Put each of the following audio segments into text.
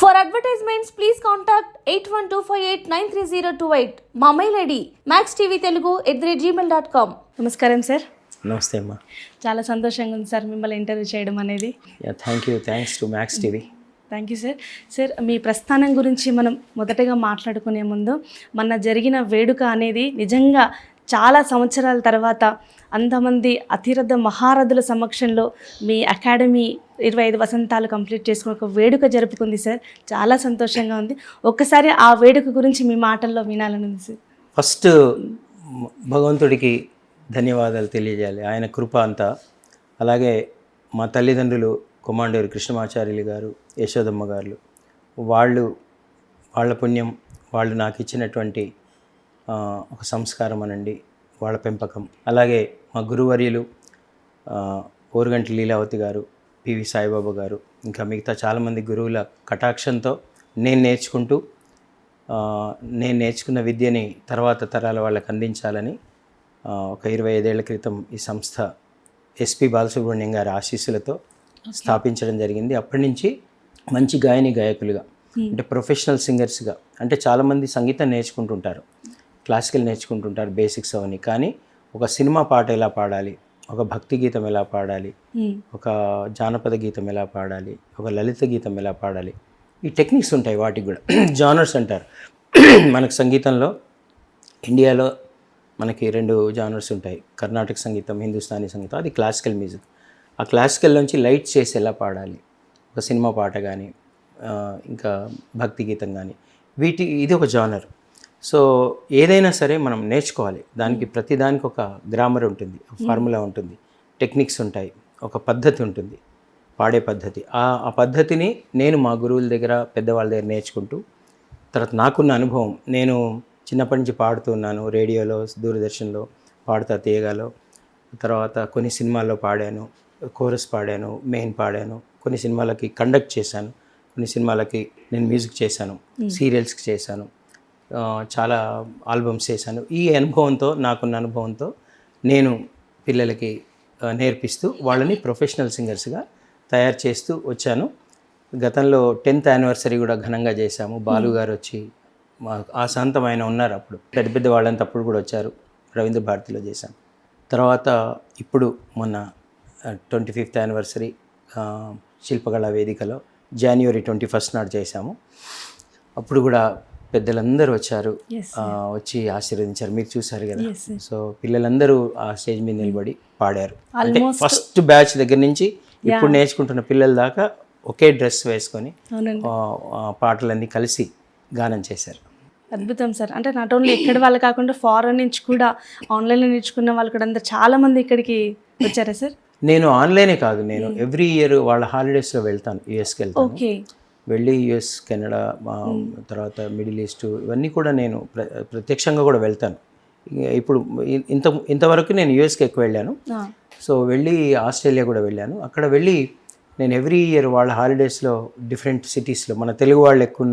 For advertisements, please contact 8125893028. మా mail ID maxtvtelugu@gmail.com. నమస్కారం sir. నమస్తే అమ్మా. చాలా సంతోషంగా ఉంది సార్ మిమ్మల్ని ఇంటర్వ్యూ చేయడం అనేది. Thanks to Max TV. Thank you sir. Sir మీ ప్రస్థానం గురించి మనం మొదటగా మాట్లాడుకునే ముందు మొన్న జరిగిన వేడుక అనేది నిజంగా చాలా సంవత్సరాల తర్వాత అంతమంది అతిరథ మహారథుల సమక్షంలో మీ అకాడమీ 25 వసంతాలు కంప్లీట్ చేసుకుని ఒక వేడుక జరుపుకుంది సార్. చాలా సంతోషంగా ఉంది. ఒక్కసారి ఆ వేడుక గురించి మీ మాటల్లో వినాలని ఉంది సార్. ఫస్ట్ భగవంతుడికి ధన్యవాదాలు తెలియజేయాలి, ఆయన కృప అంతా. అలాగే మా తల్లిదండ్రులు కొమాండూరు కృష్ణమాచార్యులు గారు, యశోదమ్మ గారు, వాళ్ళ పుణ్యం, వాళ్ళు నాకు ఇచ్చినటువంటి ఒక సంస్కారం అనండి, వాళ్ళ పెంపకం. అలాగే మా గురువర్యులు ఓరుగంటి లీలావతి గారు, పివి సాయిబాబా గారు, ఇంకా మిగతా చాలామంది గురువుల కటాక్షంతో నేను నేర్చుకున్న విద్యని తర్వాత తరాల వాళ్ళకి అందించాలని ఒక 25 ఏళ్ల క్రితం ఈ సంస్థ ఎస్పి బాలసుబ్రహ్మణ్యం గారి ఆశీస్సులతో స్థాపించడం జరిగింది. అప్పటి నుంచి మంచి గాయకులుగా, అంటే ప్రొఫెషనల్ సింగర్స్గా, అంటే చాలామంది సంగీతం నేర్చుకుంటుంటారు, క్లాసికల్ నేర్చుకుంటుంటారు, బేసిక్స్ అవన్నీ. కానీ ఒక సినిమా పాట ఎలా పాడాలి, ఒక భక్తి గీతం ఎలా పాడాలి, ఒక జానపద గీతం ఎలా పాడాలి, ఒక లలిత గీతం ఎలా పాడాలి, ఈ టెక్నిక్స్ ఉంటాయి. వాటికి కూడా జానర్స్ అంటారు. మనకు సంగీతంలో ఇండియాలో మనకి 2 జానర్స్ ఉంటాయి, కర్ణాటక సంగీతం, హిందుస్థానీ సంగీతం, అది క్లాసికల్ మ్యూజిక్. ఆ క్లాసికల్ నుంచి లైట్ చేసి ఎలా పాడాలి, ఒక సినిమా పాట కానీ ఇంకా భక్తి గీతం కానీ, ఇది ఒక జానర్. సో ఏదైనా సరే మనం నేర్చుకోవాలి. దానికి ప్రతిదానికి ఒక గ్రామర్ ఉంటుంది, ఫార్ములా ఉంటుంది, టెక్నిక్స్ ఉంటాయి, ఒక పద్ధతి ఉంటుంది, పాడే పద్ధతి. ఆ పద్ధతిని నేను మా గురువుల దగ్గర, పెద్దవాళ్ళ దగ్గర నేర్చుకుంటూ, తర్వాత నాకున్న అనుభవం, నేను చిన్నప్పటి నుంచి పాడుతున్నాను, రేడియోలో, దూరదర్శన్లో పాడుతా, తీయగాలో, తర్వాత కొన్ని సినిమాల్లో పాడాను, కోరస్ పాడాను, మెయిన్ పాడాను, కొన్ని సినిమాలకి కండక్ట్ చేశాను, కొన్ని సినిమాలకి నేను మ్యూజిక్ చేశాను, సీరియల్స్కి చేశాను, చాలా ఆల్బమ్స్ చేశాను. ఈ అనుభవంతో, నాకున్న అనుభవంతో నేను పిల్లలకి నేర్పిస్తూ వాళ్ళని ప్రొఫెషనల్ సింగర్స్గా తయారు చేస్తూ వచ్చాను. గతంలో 10th యానివర్సరీ కూడా ఘనంగా చేశాము. బాలు గారు వచ్చి, ఆ శాంతం ఆయన ఉన్నారు అప్పుడు, పెద్ద వాళ్ళంతా అప్పుడు కూడా వచ్చారు. రవీంద్ర భారతిలో చేశాం. తర్వాత ఇప్పుడు మొన్న 25th యానివర్సరీ శిల్పకళా వేదికలో January 21st నాడు చేశాము. అప్పుడు కూడా పెద్దలందరూ వచ్చారు, వచ్చి ఆశీర్వదించారు. మీరు చూసారు కదా. సో పిల్లలందరూ ఆ స్టేజ్ మీద నిలబడి పాడారు. అంటే ఫస్ట్ బ్యాచ్ దగ్గర నుంచి ఇప్పుడు నేర్చుకుంటున్న పిల్లల దాకా ఒకే డ్రెస్ వేసుకొని పాటలన్నీ కలిసి గానం చేశారు. అద్భుతం సార్. అంటే నాట్ ఓన్లీ ఎక్కడ వాళ్ళు కాకుండా ఫారెన్ నుంచి కూడా, ఆన్లైన్లో నేర్చుకున్న వాళ్ళు కూడా అందరు చాలామంది ఇక్కడికి వచ్చారా సార్? నేను ఆన్లైనే కాదు, నేను ఎవ్రీ ఇయర్ వాళ్ళ హాలిడేస్లో వెళ్తాను, యూఎస్కి వెళ్తాను. వెళ్ళి యూఎస్, కెనడా, తర్వాత మిడిల్ ఈస్ట్, ఇవన్నీ కూడా నేను ప్రత్యక్షంగా కూడా వెళ్తాను. ఇప్పుడు ఇంతవరకు నేను యూఎస్కి ఎక్కువ వెళ్ళాను. సో వెళ్ళి ఆస్ట్రేలియా కూడా వెళ్ళాను. అక్కడ వెళ్ళి నేను ఎవ్రీ ఇయర్ వాళ్ళ హాలిడేస్లో డిఫరెంట్ సిటీస్లో, మన తెలుగు వాళ్ళు ఎక్కువ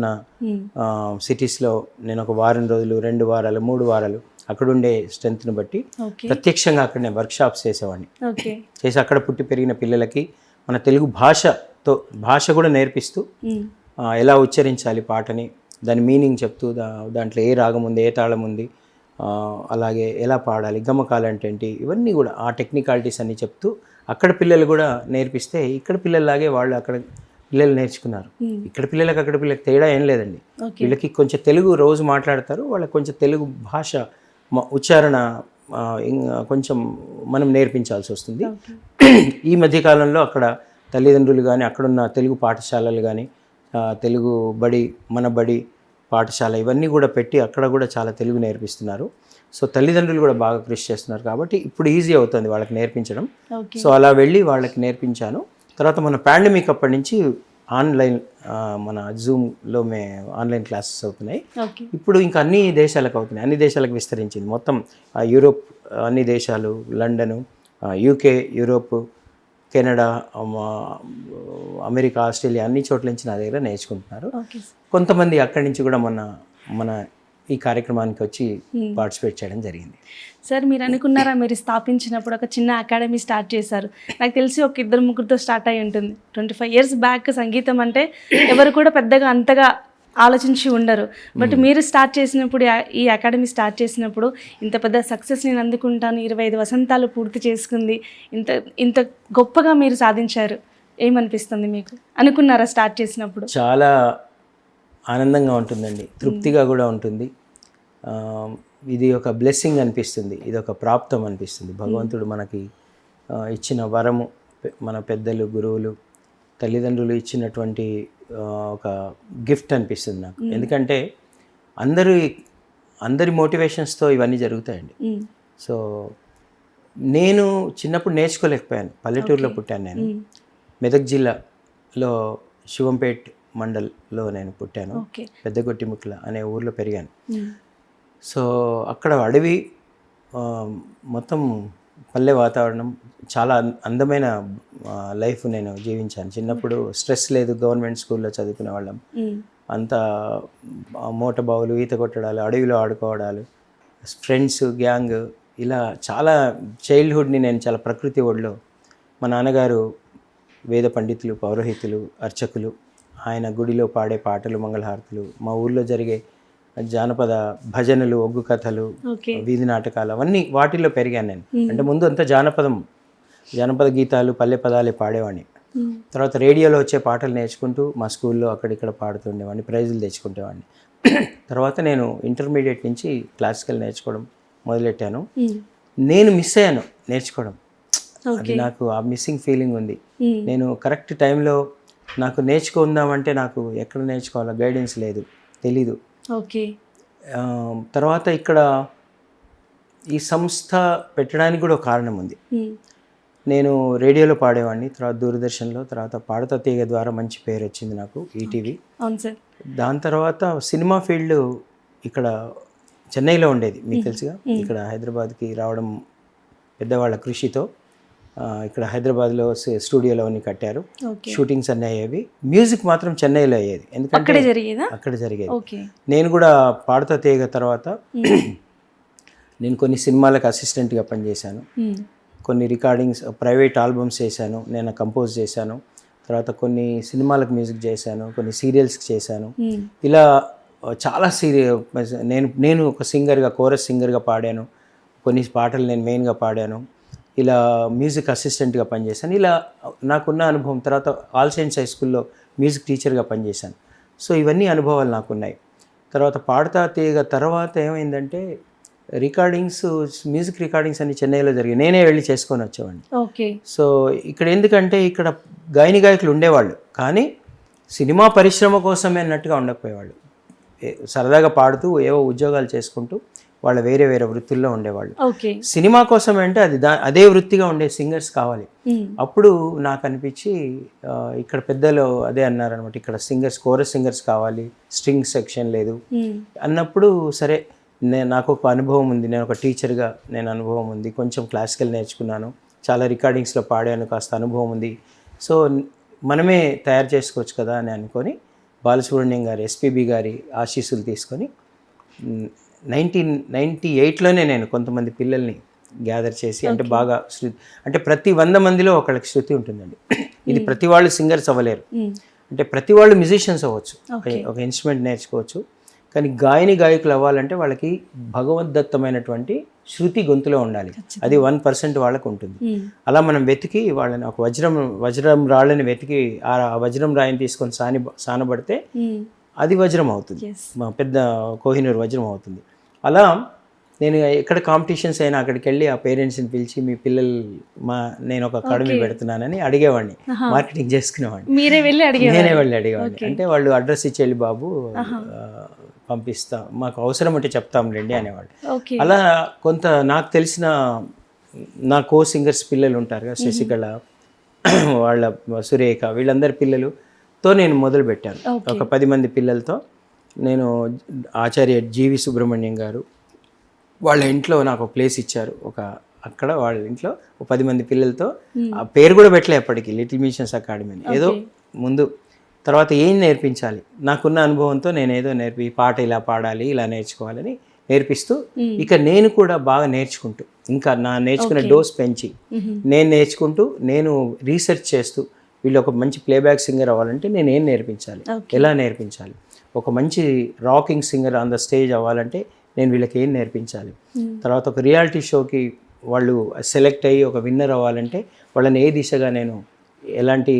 సిటీస్లో నేను ఒక వారం రోజులు, 2 వారాలు, 3 వారాలు అక్కడుండే స్ట్రెంత్ని బట్టి ప్రత్యక్షంగా అక్కడ నేను వర్క్షాప్స్ చేసేవాడిని. చేసి అక్కడ పుట్టి పెరిగిన పిల్లలకి మన తెలుగు భాష కూడా నేర్పిస్తూ, ఎలా ఉచ్చరించాలి పాటని, దాని మీనింగ్ చెప్తూ, దాంట్లో ఏ రాగం ఉంది, ఏ తాళం ఉంది, అలాగే ఎలా పాడాలి, గమకాలు అంటే ఏంటి, ఇవన్నీ కూడా ఆ టెక్నికాలిటీస్ అన్నీ చెప్తూ అక్కడ పిల్లలు కూడా నేర్పిస్తే, ఇక్కడ పిల్లల్లాగే వాళ్ళు అక్కడ పిల్లలు నేర్చుకున్నారు. ఇక్కడ పిల్లలకి అక్కడ పిల్లలకి తేడా ఏం లేదండి. వీళ్ళకి కొంచెం తెలుగు రోజు మాట్లాడతారు, వాళ్ళకి కొంచెం తెలుగు భాష ఉచ్చారణ కొంచెం మనం నేర్పించాల్సి వస్తుంది. ఈ మధ్యకాలంలో అక్కడ తల్లిదండ్రులు కానీ, అక్కడున్న తెలుగు పాఠశాలలు కానీ, తెలుగు బడి, మన బడి పాఠశాల, ఇవన్నీ కూడా పెట్టి అక్కడ కూడా చాలా తెలుగు నేర్పిస్తున్నారు. సో తల్లిదండ్రులు కూడా బాగా కృషి చేస్తున్నారు కాబట్టి ఇప్పుడు ఈజీ అవుతుంది వాళ్ళకి నేర్పించడం. సో అలా వెళ్ళి వాళ్ళకి నేర్పించాను. తర్వాత మన పాండమిక్ అప్పటి నుంచి ఆన్లైన్, మన జూమ్లో ఆన్లైన్ క్లాసెస్ అవుతున్నాయి. ఇప్పుడు ఇంకా అన్ని దేశాలకు అవుతున్నాయి, అన్ని దేశాలకు విస్తరించింది. మొత్తం యూరోప్ అన్ని దేశాలు, London, UK, Europe, Canada, America, Australia, అన్ని చోట్ల నుంచి నా దగ్గర నేర్చుకుంటున్నారు. కొంతమంది అక్కడి నుంచి కూడా మన ఈ కార్యక్రమానికి వచ్చి పార్టిసిపేట్ చేయడం జరిగింది. సార్ మీరు అనుకున్నారా, మీరు స్థాపించినప్పుడు ఒక చిన్న అకాడమీ స్టార్ట్ చేశారు, నాకు తెలిసి ఒక 2-3 స్టార్ట్ అయి ఉంటుంది. 25 years బ్యాక్ సంగీతం అంటే ఎవరు కూడా పెద్దగా అంతగా ఆలోచించి ఉండరు. బట్ మీరు స్టార్ట్ చేసినప్పుడు, ఈ అకాడమీ స్టార్ట్ చేసినప్పుడు ఇంత పెద్ద సక్సెస్ నేను అందుకుంటాను, 25 వసంతాలు పూర్తి చేసుకుంది, ఇంత ఇంత గొప్పగా మీరు సాధించారు, ఏమనిపిస్తుంది మీకు? అనుకున్నారా స్టార్ట్ చేసినప్పుడు? చాలా ఆనందంగా ఉంటుందండి, తృప్తిగా కూడా ఉంటుంది. ఇది ఒక బ్లెస్సింగ్ అనిపిస్తుంది, ఇది ఒక ప్రాప్తం అనిపిస్తుంది. భగవంతుడు మనకి ఇచ్చిన వరము, మన పెద్దలు, గురువులు, తల్లిదండ్రులు ఇచ్చినటువంటి ఒక గిఫ్ట్ అనిపిస్తుంది నాకు. ఎందుకంటే అందరి మోటివేషన్స్తో ఇవన్నీ జరుగుతాయండి. సో నేను చిన్నప్పుడు నేర్చుకోలేకపోయాను. పల్లెటూరులో పుట్టాను నేను. మెదక్ జిల్లాలో శివంపేట్ మండల్లో నేను పుట్టాను. పెద్దగొట్టిముక్కల అనే ఊర్లో పెరిగాను. సో అక్కడ అడవి, మొత్తం పల్లె వాతావరణం, చాలా అందమైన లైఫ్ నేను జీవించాను. చిన్నప్పుడు స్ట్రెస్ లేదు, గవర్నమెంట్ స్కూల్లో చదువుకునే వాళ్ళం. అంతా మూట బావులు, ఈత కొట్టడాలు, అడవిలో ఆడుకోవడాలు, ఫ్రెండ్స్, గ్యాంగ్, ఇలా చాలా చైల్డ్హుడ్ని నేను చాలా ప్రకృతి ఒడిలో. మా నాన్నగారు వేద పండితులు, పౌరోహితులు, అర్చకులు. ఆయన గుడిలో పాడే పాటలు, మంగళహారతులు, మా ఊళ్ళో జరిగే జానపద భజనలు, ఒగ్గు కథలు, వీధి నాటకాలు, అవన్నీ వాటిల్లో పెరిగాను నేను. అంటే ముందు అంతా జానపద గీతాలు, పల్లె పదాలే పాడేవాడిని. తర్వాత రేడియోలో వచ్చే పాటలు నేర్చుకుంటూ మా స్కూల్లో అక్కడిక్కడ పాడుతుండేవాడిని, ప్రైజులు తెచ్చుకుంటేవాడిని. తర్వాత నేను ఇంటర్మీడియట్ నుంచి క్లాసికల్ నేర్చుకోవడం మొదలెట్టాను. నేను మిస్ అయ్యాను నేర్చుకోవడం. అది నాకు ఆ మిస్సింగ్ ఫీలింగ్ ఉంది. నేను కరెక్ట్ టైంలో నాకు నేర్చుకుందామంటే నాకు ఎక్కడ నేర్చుకోవాలో గైడెన్స్ లేదు, తెలీదు. తర్వాత ఇక్కడ ఈ సంస్థ పెట్టడానికి కూడా ఒక కారణం ఉంది. నేను రేడియోలో పాడేవాడిని, తర్వాత దూరదర్శన్లో, తర్వాత పాడతా తీగ ద్వారా మంచి పేరు వచ్చింది నాకు, ఈటీవీ. దాని తర్వాత సినిమా ఫీల్డ్ ఇక్కడ చెన్నైలో ఉండేది, మీకు తెలుసుగా. ఇక్కడ హైదరాబాద్కి రావడం పెద్దవాళ్ళ కృషితో ఇక్కడ హైదరాబాద్లో స్టూడియోలో అన్ని కట్టారు, షూటింగ్స్ అన్నీ అయ్యేవి. మ్యూజిక్ మాత్రం చెన్నైలో అయ్యేది, ఎందుకంటే అక్కడ జరిగేది. నేను కూడా పాడతా తీగ తర్వాత నేను కొన్ని సినిమాలకు అసిస్టెంట్గా పనిచేశాను, కొన్ని రికార్డింగ్స్, ప్రైవేట్ ఆల్బమ్స్ చేశాను, నేను కంపోజ్ చేశాను. తర్వాత కొన్ని సినిమాలకు మ్యూజిక్ చేశాను, కొన్ని సీరియల్స్కి చేశాను. ఇలా చాలా నేను ఒక సింగర్గా, కోరస్ సింగర్గా పాడాను, కొన్ని పాటలు నేను మెయిన్గా పాడాను. ఇలా మ్యూజిక్ అసిస్టెంట్గా పనిచేశాను. ఇలా నాకున్న అనుభవం. తర్వాత ఆల్ సైన్స్ హై స్కూల్లో మ్యూజిక్ టీచర్గా పనిచేశాను. సో ఇవన్నీ అనుభవాలు నాకున్నాయి. తర్వాత పాడతా తీగ తర్వాత ఏమైందంటే మ్యూజిక్ రికార్డింగ్స్ అన్ని చెన్నైలో జరిగాయి, నేనే వెళ్ళి చేసుకొని వచ్చేవాడిని. సో ఇక్కడ ఎందుకంటే ఇక్కడ గాయకులు ఉండేవాళ్ళు, కానీ సినిమా పరిశ్రమ కోసమే అన్నట్టుగా ఉండకపోయేవాళ్ళు. సరదాగా పాడుతూ ఏవో ఉద్యోగాలు చేసుకుంటూ వాళ్ళ వేరే వృత్తుల్లో ఉండేవాళ్ళు. సినిమా కోసం అంటే అదే వృత్తిగా ఉండే సింగర్స్ కావాలి. అప్పుడు నాకు అనిపించి ఇక్కడ పెద్దలు అదే అన్నారనమాట, ఇక్కడ కోరస్ సింగర్స్ కావాలి, స్ట్రింగ్ సెక్షన్ లేదు అన్నప్పుడు, సరే నాకు ఒక అనుభవం ఉంది, నేను ఒక టీచర్గా అనుభవం ఉంది, కొంచెం క్లాసికల్ నేర్చుకున్నాను, చాలా రికార్డింగ్స్లో పాడాను, కాస్త అనుభవం ఉంది, సో మనమే తయారు చేసుకోవచ్చు కదా అని అనుకొని బాలసుబ్రహ్మణ్యం గారు, ఎస్పీబీ గారి ఆశీస్సులు తీసుకొని 1998లోనే నేను కొంతమంది పిల్లల్ని గ్యాదర్ చేసి, అంటే బాగా అంటే ప్రతి 100 మందిలో ఒకళ్ళకి శృతి ఉంటుందండి. ఇది ప్రతి వాళ్ళు సింగర్స్ అవ్వలేరు, అంటే ప్రతి వాళ్ళు మ్యూజిషియన్స్ అవ్వచ్చు, ఒక ఇన్స్ట్రుమెంట్ నేర్చుకోవచ్చు. కానీ గాయకులు అవ్వాలంటే వాళ్ళకి భగవద్దత్తమైనటువంటి శృతి గొంతులో ఉండాలి, అది 1% వాళ్ళకు ఉంటుంది. అలా మనం వెతికి వాళ్ళని ఒక వజ్రం రాళ్ళని వెతికి ఆ వజ్రం రాయిని తీసుకొని సానబడితే అది వజ్రం అవుతుంది, పెద్ద కోహినూర్ వజ్రం అవుతుంది. అలా నేను ఎక్కడ కాంపిటీషన్స్ అయినా అక్కడికి వెళ్ళి ఆ పేరెంట్స్ని పిలిచి, మీ పిల్లలు నేను ఒక అకాడమీ పెడుతున్నానని అడిగేవాడిని, మార్కెటింగ్ చేసుకునేవాడిని, నేనే వెళ్ళి అడిగేవాడిని. అంటే వాళ్ళు అడ్రస్ ఇచ్చేళ్ళి, బాబు పంపిస్తా, మాకు అవసరం అంటే చెప్తాంలేండి అనేవాళ్ళు. అలా కొంత నాకు తెలిసిన నా కో సింగర్స్ పిల్లలు ఉంటారు కదా, శశికళ, వాళ్ళ సురేఖ, వీళ్ళందరి పిల్లలతో నేను మొదలు పెట్టాను. ఒక 10 మంది పిల్లలతో నేను ఆచార్య జీవి సుబ్రహ్మణ్యం గారు వాళ్ళ ఇంట్లో నాకు ప్లేస్ ఇచ్చారు, అక్కడ వాళ్ళ ఇంట్లో 10 మంది పిల్లలతో, ఆ పేరు కూడా పెట్టలే అప్పటికి, లిటిల్ మ్యూజిషియన్స్ అకాడమీ అని, ఏదో ముందు తర్వాత ఏం నేర్పించాలి, నాకున్న అనుభవంతో నేను ఏదో ఈ పాట ఇలా పాడాలి, ఇలా నేర్చుకోవాలని నేర్పిస్తూ ఇక నేను కూడా బాగా నేర్చుకుంటూ ఇంకా నా నేర్చుకునే డోస్ పెంచి నేను నేర్చుకుంటూ నేను రీసెర్చ్ చేస్తూ వీళ్ళు ఒక మంచి ప్లేబ్యాక్ సింగర్ అవ్వాలంటే నేను ఏం నేర్పించాలి, ఎలా నేర్పించాలి, ఒక మంచి rocking singer on the stage అవ్వాలంటే నేను వీళ్ళకి ఏం నేర్పించాలి, తర్వాత ఒక రియాలిటీ షోకి వాళ్ళు సెలెక్ట్ అయ్యి ఒక విన్నర్ అవ్వాలంటే వాళ్ళని ఏ దిశగా నేను ఎలాంటి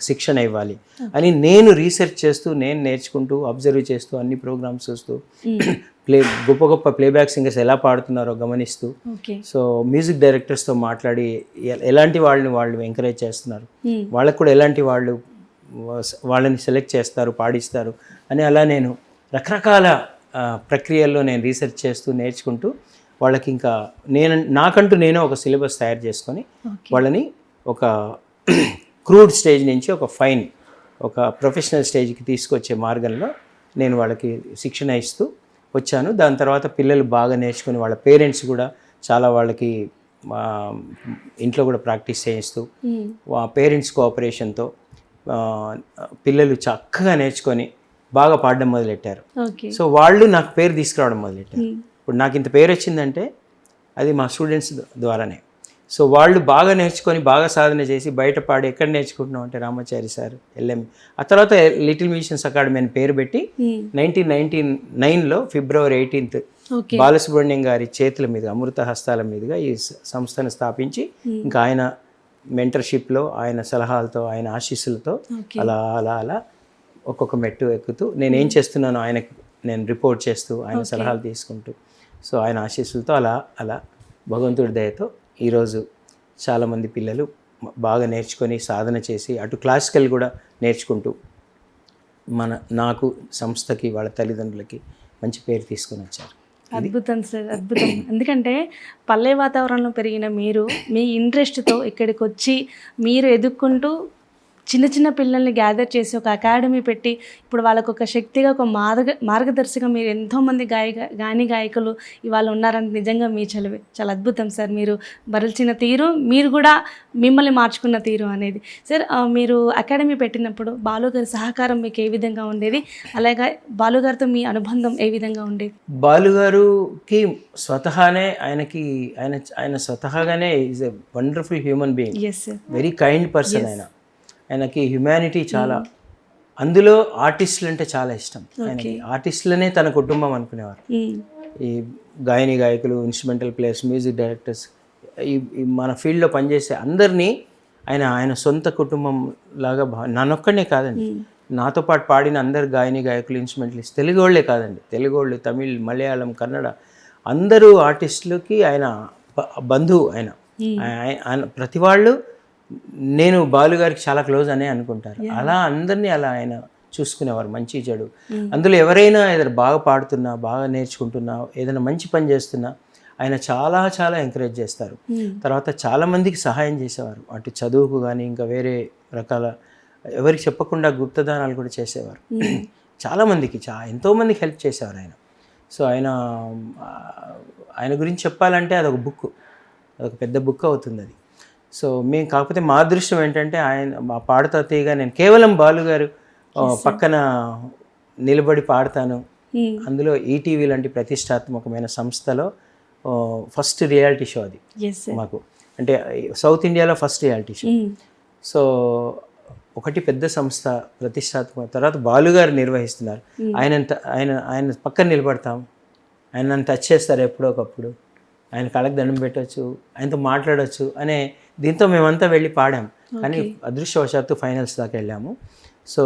శిక్షణ ఇవ్వాలి అని నేను రీసెర్చ్ చేస్తూ నేను నేర్చుకుంటూ అబ్జర్వ్ చేస్తూ అన్ని ప్రోగ్రామ్స్ చూస్తూ గొప్ప గొప్ప ప్లేబ్యాక్ సింగర్స్ ఎలా పాడుతున్నారో గమనిస్తూ సో మ్యూజిక్ డైరెక్టర్స్తో మాట్లాడి ఎలాంటి వాళ్ళు ఎంకరేజ్ చేస్తున్నారు, వాళ్ళకు కూడా ఎలాంటి వాళ్ళని సెలెక్ట్ చేస్తారు పాడిస్తారు అని అలా నేను రకరకాల ప్రక్రియల్లో నేను రీసెర్చ్ చేస్తూ నేర్చుకుంటూ వాళ్ళకి ఇంకా నాకంటూ నేను ఒక సిలబస్ తయారు చేసుకొని వాళ్ళని ఒక క్రూడ్ స్టేజ్ నుంచి ఒక ఫైన్ ఒక ప్రొఫెషనల్ స్టేజ్కి తీసుకొచ్చే మార్గంలో నేను వాళ్ళకి శిక్షణ ఇస్తూ వచ్చాను. దాని తర్వాత పిల్లలు బాగా నేర్చుకుని వాళ్ళ పేరెంట్స్ కూడా చాలా వాళ్ళకి ఇంట్లో కూడా ప్రాక్టీస్ చేయిస్తూ పేరెంట్స్ కోఆపరేషన్తో పిల్లలు చక్కగా నేర్చుకొని బాగా పాడడం మొదలెట్టారు. సో వాళ్ళు నాకు పేరు తీసుకురావడం మొదలెట్టారు. ఇప్పుడు నాకు ఇంత పేరు వచ్చిందంటే అది మా స్టూడెంట్స్ ద్వారానే. సో వాళ్ళు బాగా నేర్చుకొని బాగా సాధన చేసి బయట పాడి ఎక్కడ నేర్చుకుంటున్నాం అంటే రామాచారి సార్ ఎల్ఎం, ఆ తర్వాత లిటిల్ మ్యూజిషియన్స్ అకాడమీ అని పేరు పెట్టి 1999లో ఫిబ్రవరి 18th బాలసుబ్రహ్మణ్యం గారి చేతుల మీద అమృత హస్తాల మీదుగా ఈ సంస్థను స్థాపించి ఇంకా ఆయన మెంటర్షిప్లో ఆయన సలహాలతో ఆయన ఆశీస్సులతో అలా అలా అలా ఒక్కొక్క మెట్టు ఎక్కుతూ నేను ఏం చేస్తున్నానో ఆయనకు నేను రిపోర్ట్ చేస్తూ ఆయన సలహాలు తీసుకుంటూ సో ఆయన ఆశీస్సులతో అలా అలా భగవంతుడి దయతో ఈరోజు చాలామంది పిల్లలు బాగా నేర్చుకొని సాధన చేసి అటు క్లాసికల్ కూడా నేర్చుకుంటూ నాకు సంస్థకి వాళ్ళ తల్లిదండ్రులకి మంచి పేరు తీసుకొని వచ్చారు. అద్భుతం సార్, అద్భుతం. ఎందుకంటే పల్లె వాతావరణంలో పెరిగిన మీరు మీ ఇంట్రెస్ట్తో ఇక్కడికి వచ్చి మీరు ఎదుక్కుంటూ చిన్న చిన్న పిల్లల్ని గ్యాదర్ చేసి ఒక అకాడమీ పెట్టి ఇప్పుడు వాళ్ళకు ఒక శక్తిగా ఒక మార్గదర్శిగా మీరు ఎంతోమంది గాయకులు ఇవాళ ఉన్నారని నిజంగా మీ చలవే చాలా అద్భుతం సార్. మీరు మరల్చిన తీరు, మీరు కూడా మిమ్మల్ని మార్చుకున్న తీరు అనేది. సార్ మీరు అకాడమీ పెట్టినప్పుడు బాలుగారి సహకారం మీకు ఏ విధంగా ఉండేది, అలాగే బాలుగారితో మీ అనుబంధం ఏ విధంగా ఉండేది? బాలుగారుకి స్వతహానే ఆయన స్వతహాగానే is a wonderful human being, very kind person. ఆయనకి హ్యుమానిటీ చాలా, అందులో ఆర్టిస్టులు అంటే చాలా ఇష్టం. ఆయనకి ఆర్టిస్టులనే తన కుటుంబం అనుకునేవారు. ఈ గాయకులు, ఇన్స్ట్రుమెంటల్ ప్లేయర్స్, మ్యూజిక్ డైరెక్టర్స్, ఈ మన ఫీల్డ్లో పనిచేసే అందరినీ ఆయన సొంత కుటుంబం లాగా నన్నొక్కడనే కాదండి, నాతో పాటు పాడిన అందరు గాయకులు, ఇన్స్ట్రుమెంటలిస్ట్ తెలుగు వాళ్ళే కాదండి, తెలుగు వాళ్ళు, తమిళ్, మలయాళం, కన్నడ అందరూ ఆర్టిస్టులకి ఆయన బంధువు. ఆయన ప్రతి వాళ్ళు నేను బాలుగారికి చాలా క్లోజ్ అనే అనుకుంటారు. అలా అందరినీ అలా ఆయన చూసుకునేవారు, మంచి చెడు. అందులో ఎవరైనా ఏదైనా బాగా పాడుతున్నా, బాగా నేర్చుకుంటున్నా, ఏదైనా మంచి పని చేస్తున్నా ఆయన చాలా చాలా ఎంకరేజ్ చేస్తారు. తర్వాత చాలామందికి సహాయం చేసేవారు, అటు చదువుకు కానీ ఇంకా వేరే రకాల ఎవరికి చెప్పకుండా గుప్తదానాలు కూడా చేసేవారు. చాలామందికి ఎంతోమందికి హెల్ప్ చేసేవారు ఆయన. సో ఆయన గురించి చెప్పాలంటే అదొక బుక్, అదొక పెద్ద బుక్ అవుతుంది అది. సో మేము కాకపోతే మా అదృష్టం ఏంటంటే మా పాడుతా తీయగా నేను కేవలం బాలుగారు పక్కన నిలబడి పాడతాను. అందులో ఈటీవీ లాంటి ప్రతిష్టాత్మకమైన సంస్థలో ఫస్ట్ రియాలిటీ షో అది మాకు, అంటే సౌత్ ఇండియాలో ఫస్ట్ రియాలిటీ షో. సో ఒకటి పెద్ద సంస్థ ప్రతిష్టాత్మక, తర్వాత బాలుగారు నిర్వహిస్తున్నారు. ఆయన పక్కన నిలబడతాం, ఆయన నన్ను టచ్ చేస్తారు ఎప్పుడో ఒకప్పుడు, ఆయన కాళ్ళకి దండం పెట్టవచ్చు, ఆయనతో మాట్లాడవచ్చు అనే దీంతో మేమంతా వెళ్ళి పాడాం. కానీ అదృష్టవశాత్తు ఫైనల్స్ దాకా వెళ్ళాము. సో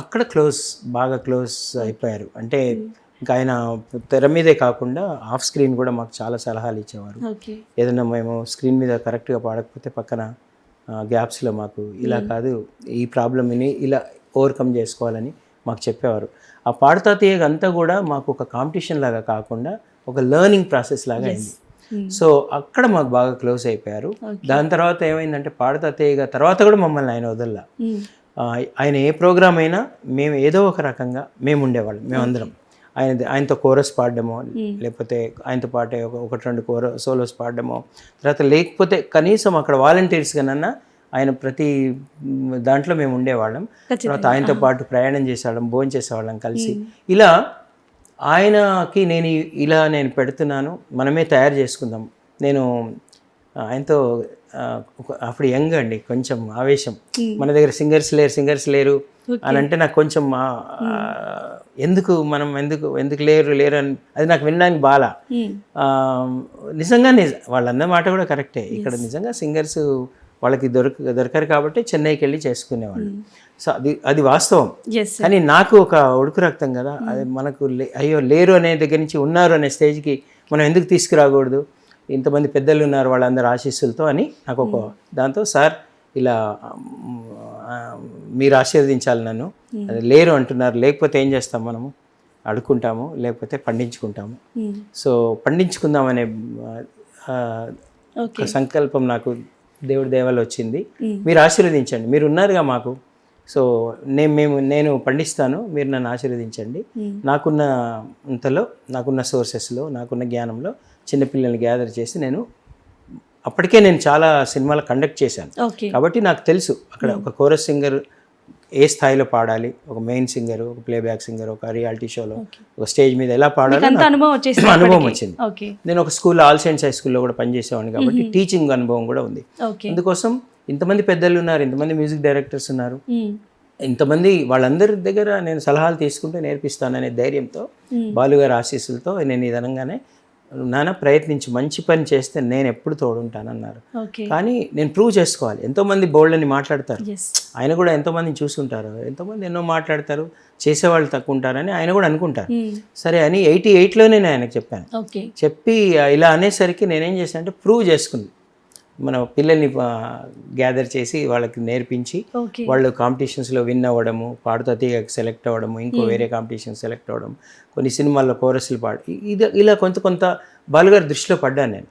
అక్కడ బాగా క్లోజ్ అయిపోయారు. అంటే ఇంకా ఆయన తెర మీదే కాకుండా ఆఫ్ స్క్రీన్ కూడా మాకు చాలా సలహాలు ఇచ్చేవారు. ఏదైనా మేము స్క్రీన్ మీద కరెక్ట్గా పాడకపోతే పక్కన గ్యాప్స్లో మాకు ఇలా కాదు, ఈ ప్రాబ్లమ్ని ఇలా ఓవర్కమ్ చేసుకోవాలని మాకు చెప్పేవారు. ఆ పాడుతా తీయగంతా కూడా మాకు ఒక కాంపిటీషన్ లాగా కాకుండా ఒక లెర్నింగ్ ప్రాసెస్ లాగా అయింది. సో అక్కడ మాకు బాగా క్లోజ్ అయిపోయారు. దాని తర్వాత ఏమైందంటే పాడుతా తీయగా తర్వాత కూడా మమ్మల్ని ఆయన వదల్లా. ఆయన ఏ ప్రోగ్రామ్ అయినా మేము ఏదో ఒక రకంగా మేము ఉండేవాళ్ళం, మేమందరం. ఆయనతో కోరస్ పాడడమో, లేకపోతే ఆయనతో పాటే ఒకటి రెండు సోలోస్ పాడడమో, తర్వాత లేకపోతే కనీసం అక్కడ వాలంటీర్స్గానన్నా ఆయన ప్రతి దాంట్లో మేము ఉండేవాళ్ళం. తర్వాత ఆయనతో పాటు ప్రయాణం చేసేవాళ్ళం, భోజనం చేసేవాళ్ళం కలిసి. ఇలా ఆయనకి నేను పెడుతున్నాను, మనమే తయారు చేసుకుందాం. నేను ఆయనతో అప్పుడు యంగ్ అండి, కొంచెం ఆవేశం, మన దగ్గర సింగర్స్ లేరు అని అంటే నాకు కొంచెం ఎందుకు లేరు అని అది నాకు వినడానికి బాగా నిజంగా వాళ్ళందరి మాట కూడా కరెక్టే. ఇక్కడ నిజంగా సింగర్స్ వాళ్ళకి దొరకరు కాబట్టి చెన్నైకి వెళ్ళి చేసుకునేవాళ్ళు. సో అది వాస్తవం. కానీ నాకు ఒక ఉడుకు రక్తం కదా, అది మనకు అయ్యో లేరు అనే దగ్గర నుంచి ఉన్నారు అనే స్టేజ్కి మనం ఎందుకు తీసుకురాకూడదు, ఇంతమంది పెద్దలు ఉన్నారు వాళ్ళందరూ ఆశీస్సులతో అని నాకు ఒక దాంతో సార్ ఇలా మీరు ఆశీర్వదించాలి నన్ను, అది లేరు అంటున్నారు, లేకపోతే ఏం చేస్తాం మనము, అడుక్కుంటాము లేకపోతే పండించుకుంటాము. సో పండించుకుందామనే సంకల్పం నాకు దేవుడి దేవాలు వచ్చింది. మీరు ఆశీర్వదించండి, మీరు ఉన్నారుగా మాకు, సో నేను పండిస్తాను, మీరు నన్ను ఆశీర్వదించండి. నాకున్న అంతలో, నాకున్న సోర్సెస్లో, నాకున్న జ్ఞానంలో చిన్నపిల్లల్ని గ్యాదర్ చేసి అప్పటికే నేను చాలా సినిమాలు కండక్ట్ చేశాను కాబట్టి నాకు తెలుసు అక్కడ ఒక కోరస్ సింగర్ ఏ స్థాయిలో పాడాలి, ఒక మెయిన్ సింగర్, ఒక ప్లేబ్యాక్ సింగర్, ఒక రియాలిటీ షోలో ఒక స్టేజ్ మీద ఎలా పాడాలి అనుభవం వచ్చింది. నేను ఒక స్కూల్, ఆల్ సెయింట్స్ హై స్కూల్లో కూడా పనిచేసేవాడిని కాబట్టి టీచింగ్ అనుభవం కూడా ఉంది. అందుకోసం ఇంతమంది పెద్దలు ఉన్నారు, ఇంతమంది మ్యూజిక్ డైరెక్టర్స్ ఉన్నారు, ఇంతమంది వాళ్ళందరి దగ్గర నేను సలహాలు తీసుకుంటూ నేర్పిస్తాననే ధైర్యంతో, బాలుగారి ఆశీస్సులతో నేను ఇదనంగానే నాన్న ప్రయత్నించి మంచి పని చేస్తే నేను ఎప్పుడు తోడుంటానన్నారు. కానీ నేను ప్రూవ్ చేసుకోవాలి. ఎంతోమంది బోల్డ్ అని మాట్లాడతారు, ఆయన కూడా ఎంతోమందిని చూసుంటారు, ఎంతోమంది ఎన్నో మాట్లాడతారు, చేసేవాళ్ళు తక్కువ ఉంటారని ఆయన కూడా అనుకుంటారు. సరే అని 88లోనే నేను ఆయనకు చెప్పాను. చెప్పి ఇలా అనేసరికి నేనేం చేశాను అంటే ప్రూవ్ చేసుకుంది. మన పిల్లల్ని గ్యాదర్ చేసి వాళ్ళకి నేర్పించి వాళ్ళు కాంపిటీషన్స్లో విన్ అవ్వడము, పాడుతా తీగకి సెలెక్ట్ అవ్వడము, ఇంకో వేరే కాంపిటీషన్ సెలెక్ట్ అవ్వడం, కొన్ని సినిమాల్లో కోరస్లు ఇలా కొంత బాలుగారి దృష్టిలో పడ్డాను నేను.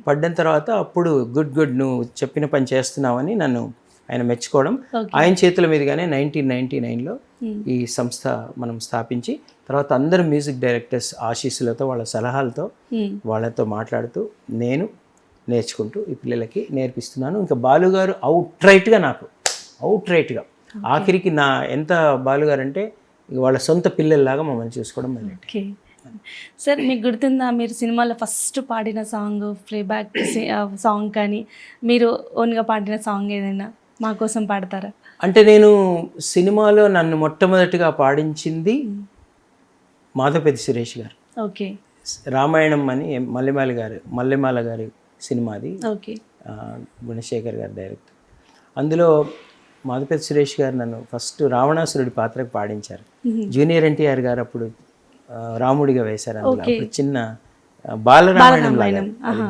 పడ్డాన తర్వాత అప్పుడు గుడ్ నువ్వు చెప్పిన పని చేస్తున్నావని నన్ను ఆయన మెచ్చుకోవడం, ఆయన చేతుల మీదుగానే 1999లో ఈ సంస్థ మనం స్థాపించి తర్వాత అందరు మ్యూజిక్ డైరెక్టర్స్ ఆశీస్సులతో, వాళ్ళ సలహాలతో, వాళ్ళతో మాట్లాడుతూ నేను నేర్చుకుంటూ ఈ పిల్లలకి నేర్పిస్తున్నాను. ఇంకా బాలుగారు అవుట్ రైట్గా ఆఖరికి ఎంత బాలుగారు అంటే వాళ్ళ సొంత పిల్లల్లాగా మమ్మల్ని చూసుకోవడం మొదలెట్టారు. సార్ మీకు గుర్తుందా, మీరు సినిమాలో ఫస్ట్ పాడిన సాంగ్, ప్లేబ్యాక్ సాంగ్ కానీ మీరు ఓన్గా పాడిన సాంగ్ ఏదైనా మా కోసం పాడతారా? అంటే నేను సినిమాలో నన్ను మొట్టమొదటిగా పాడించింది మాధవపెద్ది సురేష్ గారు. రామాయణం అని మల్లెమాల గారి సినిమా, అది గుణశేఖర్ గారు డైరెక్టర్. అందులో మాధవపెద్ది సురేష్ గారు నన్ను ఫస్ట్ రావణాసురుడి పాత్రకు పాడించారు. జూనియర్ ఎన్టీఆర్ గారు అప్పుడు రాముడిగా వేశారు. అందులో అప్పుడు చిన్న బాలరామాయణం లాగా, అది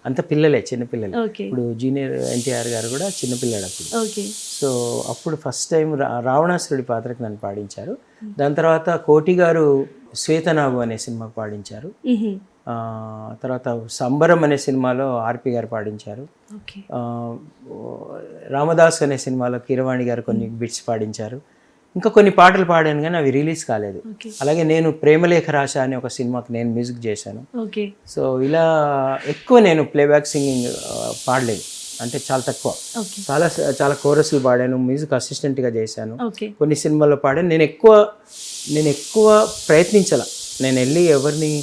అంత పిల్లలే, చిన్నపిల్లలే. ఇప్పుడు జూనియర్ ఎన్టీఆర్ గారు కూడా చిన్నపిల్లడు అప్పుడు. సో అప్పుడు ఫస్ట్ టైం రావణాసురుడి పాత్రకు నన్ను పాడించారు. దాని తర్వాత కోటి గారు శ్వేతనాగు అనే సినిమాకు పాడించారు. తర్వాత సంబరం అనే సినిమాలో ఆర్పి గారు పాడించారు. రామదాస్ అనే సినిమాలో కీరవాణి గారు కొన్ని బిట్స్ పాడించారు. ఇంకా కొన్ని పాటలు పాడాను కానీ అవి రిలీజ్ కాలేదు. అలాగే నేను ప్రేమలేఖ రాశ అనే ఒక సినిమాకి నేను మ్యూజిక్ చేశాను. సో ఇలా ఎక్కువ నేను ప్లేబ్యాక్ సింగింగ్ పాడలేదు, అంటే చాలా తక్కువ. చాలా కోరస్లు పాడాను, మ్యూజిక్ అసిస్టెంట్గా చేశాను, కొన్ని సినిమాల్లో పాడాను. నేను ఎక్కువ ప్రయత్నించాల, నేను వెళ్ళి ఎవరిని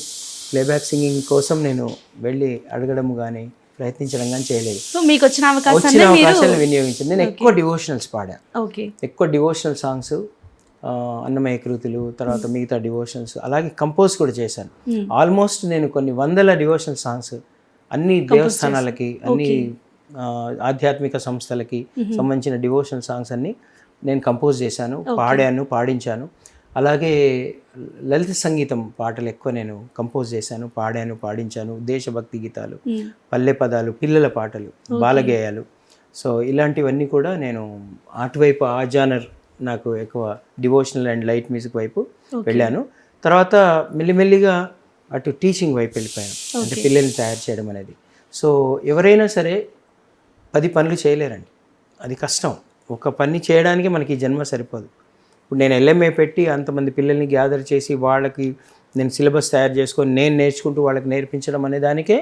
ప్లేబ్యాక్ సింగింగ్ కోసం నేను వెళ్ళి అడగడం కానీ ప్రయత్నించడం కానీ చేయలేదు. మీకు వచ్చిన అవకాశాలను వినియోగించాను. నేను ఎక్కువ డివోషనల్స్ పాడాను, ఎక్కువ డివోషనల్ సాంగ్స్, అన్నమయ్య కృతులు, తర్వాత మిగతా డివోషనల్స్, అలాగే కంపోజ్ కూడా చేశాను. ఆల్మోస్ట్ నేను కొన్ని వందల డివోషనల్ సాంగ్స్ అన్ని దేవస్థానాలకి, అన్ని ఆధ్యాత్మిక సంస్థలకి సంబంధించిన డివోషనల్ సాంగ్స్ అన్ని నేను కంపోజ్ చేశాను, పాడించాను. అలాగే లలిత సంగీతం పాటలు ఎక్కువ నేను కంపోజ్ చేశాను, పాడించాను. దేశభక్తి గీతాలు, పల్లె పదాలు, పిల్లల పాటలు, బాలగేయాలు. సో ఇలాంటివన్నీ కూడా నేను అటువైపు ఆ జానర్, నాకు ఎక్కువ డివోషనల్ అండ్ లైట్ మ్యూజిక్ వైపు వెళ్ళాను. తర్వాత మెల్లిమెల్లిగా అటు టీచింగ్ వైపు వెళ్ళిపోయాను, అంటే పిల్లల్ని తయారు చేయడం అనేది. సో ఎవరైనా సరే 10 పనులు చేయలేరండి, అది కష్టం. ఒక పని చేయడానికి మనకి ఈ జన్మ సరిపోదు. ఇప్పుడు నేను LMA పెట్టి అంతమంది పిల్లల్ని గ్యాదర్ చేసి వాళ్ళకి నేను సిలబస్ తయారు చేసుకొని నేను నేర్చుకుంటూ వాళ్ళకి నేర్పించడం అనే దానికే